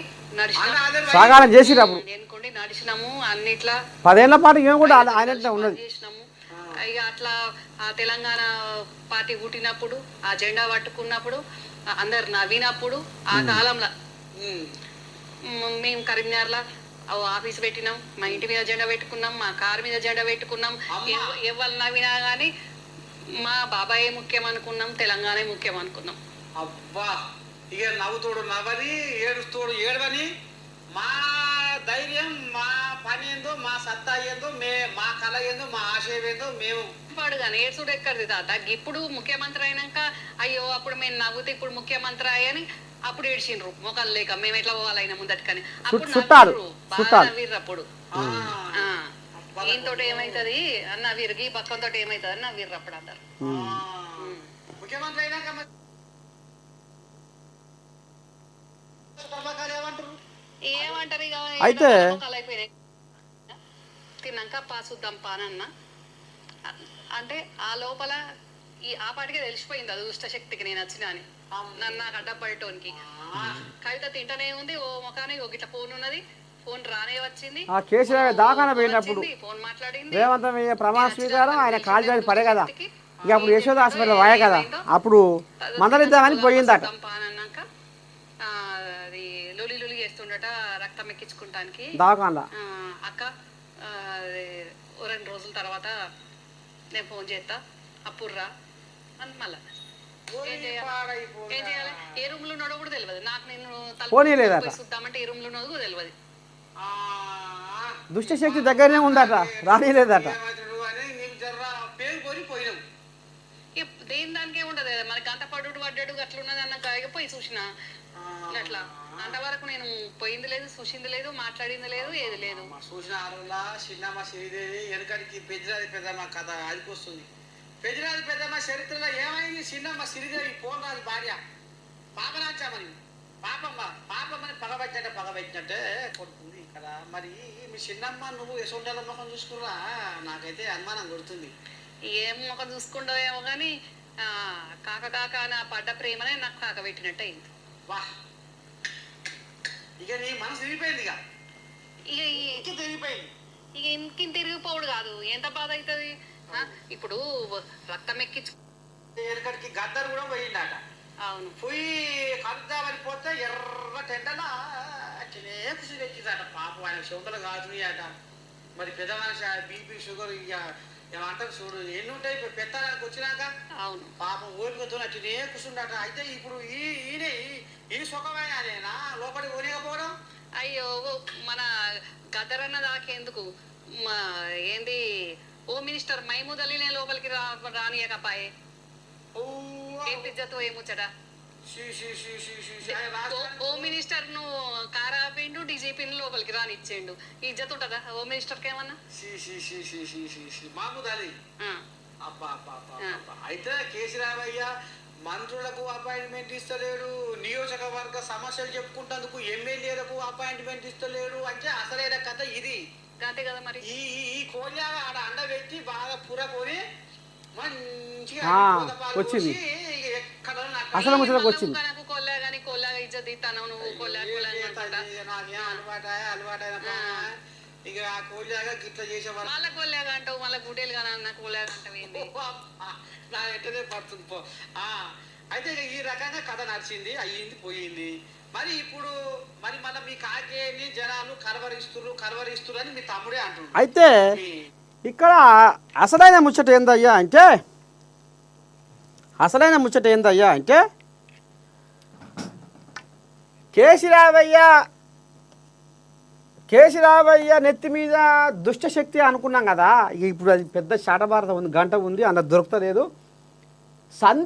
వెనుకుండి నడిచినాము. అన్నిట్లా 10 ఏళ్ల పాటు చేసినాము. ఇక అట్లా ఆ తెలంగాణ పార్టీ పుట్టినప్పుడు, ఆ జెండా పట్టుకున్నప్పుడు, అందరు నవ్వినప్పుడు, ఆ కాలంలో మేము కరీంనగర్లో ఆఫీస్ పెట్టినాం, మా ఇంటి మీద జెండా పెట్టుకున్నాం, మా కారు మీద జెండా పెట్టుకున్నాం. ఎవరు నవ్వినా కానీ మా బాబాయే ముఖ్యం అనుకున్నాం, తెలంగాణ ముఖ్యం అనుకున్నాం. అబ్బా ఇక నవ్వుతోడు నవ్వని ఏడుస్తోడు ఏడవని మా ధైర్యం మా పని ఏందో మా సత్తా ఏందో మా కళ ఏందో మా ఆశయం ఏందో మేము వాడు కానీ ఏడ్చుడు ఎక్కడిది తాత ఇప్పుడు ముఖ్యమంత్రి అయినాక అయ్యో అప్పుడు మేము నవ్వుతే ఇప్పుడు ముఖ్యమంత్రి అయ్యని అప్పుడు ఏడ్చిండ్రు మొక్కలు లేక మేము ఎట్లా పోవాలైనా ముందటికని అప్పుడు చుట్టాలు, నవ్విర్రు, బాగా చుట్టాలు. నవ్విర్రు అప్పుడు ఈయనతో ఏమైతుంది అన్న వీరికి పక్కనతో ఏమైతుంది అన్న వీర్రు అప్పుడు అందరు ముఖ్యమంత్రి అయినాక మరి ఏమంటారు ఏమంటారు ఇక అయితే మొక్కలు అయిపోయినాయి తిన్నాక పాసుద్దాం పానన్న అంటే ఆ లోపల ఆ పాటికే తెలిసిపోయింది అది దుష్ట శక్తికి నేను వచ్చిన అని నన్ను నాకు అడ్డపడటానికి కవిత తింటనే ఉంది ఓ ముఖానికి ఒక ఇట్లా ఫోన్ ఉన్నది ఫోన్ రానే వచ్చింది ఆ కేసీఆర్ దాకానే పోయినప్పుడు ఫోన్ మాట్లాడింది రేవంత్ ప్రమాణ స్వీకారం ఆయన కాలు జారి పడే కదా ఇక అప్పుడు యశోద హాస్పిటల్ వాయే కదా అప్పుడు మందలిద్దామని పోయిందట పానన్నాక అది లొలి లొలి చేస్తుండట రక్తం ఎక్కించుకుంటానికి దాకాన్లా అక్క అది ఓ 2 రోజుల తర్వాత నేను ఫోన్ చేస్తా అప్పుర్రా అని మళ్ళా ఏం చేయాలి ఏ రూమ్ లో ఉన్నాడో కూడా తెలియదు నాకు నేను పోనీలేదట. చూద్దామంటే ఏ రూమ్ లో ఉన్నదో కూడా తెలియదు దుష్టశక్తి దగ్గరనే ఉందట రానిలేదట దేని దానికే ఉండదు కదా మనకి గంట పడ్డు పడ్డాడు అట్లా ఉన్నది అన్న పోయి చూసిన అట్లా అంతవరకు నేను పోయింది లేదు చూసింది లేదు మాట్లాడింది లేదు ఏది లేదు చూసిన ఆరులా చిన్నమ్మ శ్రీదేవి వెనకడికి పెద్దరాది పెద్దమ్మ కథ అదికొస్తుంది పెద్దరాది పెద్దమ్మ చరిత్రలో ఏమైంది చిన్నమ్మ శ్రీదేవి పోరాది భార్య పాపనాచామని పాపమ్మని పగబెట్టినట్టే కొడుతుంది ఇక్కడ మరి మీ చిన్నమ్మ నువ్వు యశోండల ముఖం చూసుకురా నాకైతే అనుమానం కొడుతుంది ఏం ముఖం చూసుకుండో ఏమో కానీ కాక కాక నా పడ్డ ప్రేమనే నాకు కాక పెట్టినట్టు అయింది వా ఇక నీ మనసు తిరిగిపోయింది ఇక తిరిగిపోయింది ఇక ఇంకింత తిరిగిపోవుడు కాదు ఎంత బాధ అవుతుంది ఇప్పుడు రక్తం ఎక్కించు వెనకడికి గద్దరు కూడా పోయిందట అవును పోయి కలుద్దామని పోతే ఎర్ర టెండలా అట్లనే కుసి తెచ్చిందట పాపం ఆయన శోకలు కాదునియట మరి పెద్ద మనిషి బీపీ షుగర్ ఇక ఏమంటారు చూడు ఎన్ని ఉంటాయి పెత్తడానికి వచ్చినాక అవును పాపం ఓడిపోతూ అట్లనే కూర్చుండట అయితే ఇప్పుడు ఈ సుఖమైనా లోపలికి ఓనికపోవడం అయ్యో మన గద్దరన్న దాకేందుకు ఏంది ఓ మినిస్టర్ మైమూద్ అలీనే లోపలికి రానియకపాయే ఏంటి ఇజ్జత్ ఏముచ్చట హోమ్ మినిస్టర్ ను కారాపిండు డీజీపీని లోపలికి రానిచ్చేయండు ఇజ్జత్ ఉంటదా హోమ్ మినిస్టర్ కి ఏమన్నా మహమూద్ అలీ అయితే కేసీరావయ్య మంత్రులకు అపాయింట్మెంట్ ఇస్తలేడు నియోజకవర్గ సమస్యలు చెప్పుకుంటందుకు ఎమ్మెల్యేలకు అపాయింట్మెంట్ ఇస్తలేడు అంటే అసలైన కథ ఇది అంతే కదా మరి ఈ కోళ్ళగా ఆడ అండబెట్టి బాగా పురకొని మంచిగా వచ్చింది అసలు ముచ్చటకు వచ్చింది నాకు కొల్లా గాని కొల్లాగా ఇజ్జత్ ఇస్తాను నువ్వు కొల్లా అలవాటైన ఇక ఆ కోళ్ళగా గిట్ల చేసేవాళ్ళు మళ్ళా కొల్లాగా అంటావు మళ్ళీ గుడేలు కానీ అన్న కొల్లాగా అంటావు ఏంది నా ఎట్టనే పడుతుంది పో అయితే ఇక ఈ రకంగా కథ నడిచింది అయ్యింది పోయింది మరి ఇప్పుడు మరి మళ్ళీ మీ కాకేని జనాలు కలవరిస్తురు అని మీ తమ్ముడే అంటున్నారు అయితే ఇక్కడ అసలైన ముచ్చట ఏందయ్యా అంటే కేసీరావయ్య నెత్తి మీద దుష్టశక్తి అనుకున్నాం కదా ఇప్పుడు అది పెద్ద శాటభారత ఉంది గంట ఉంది అందులో దొరకలేదు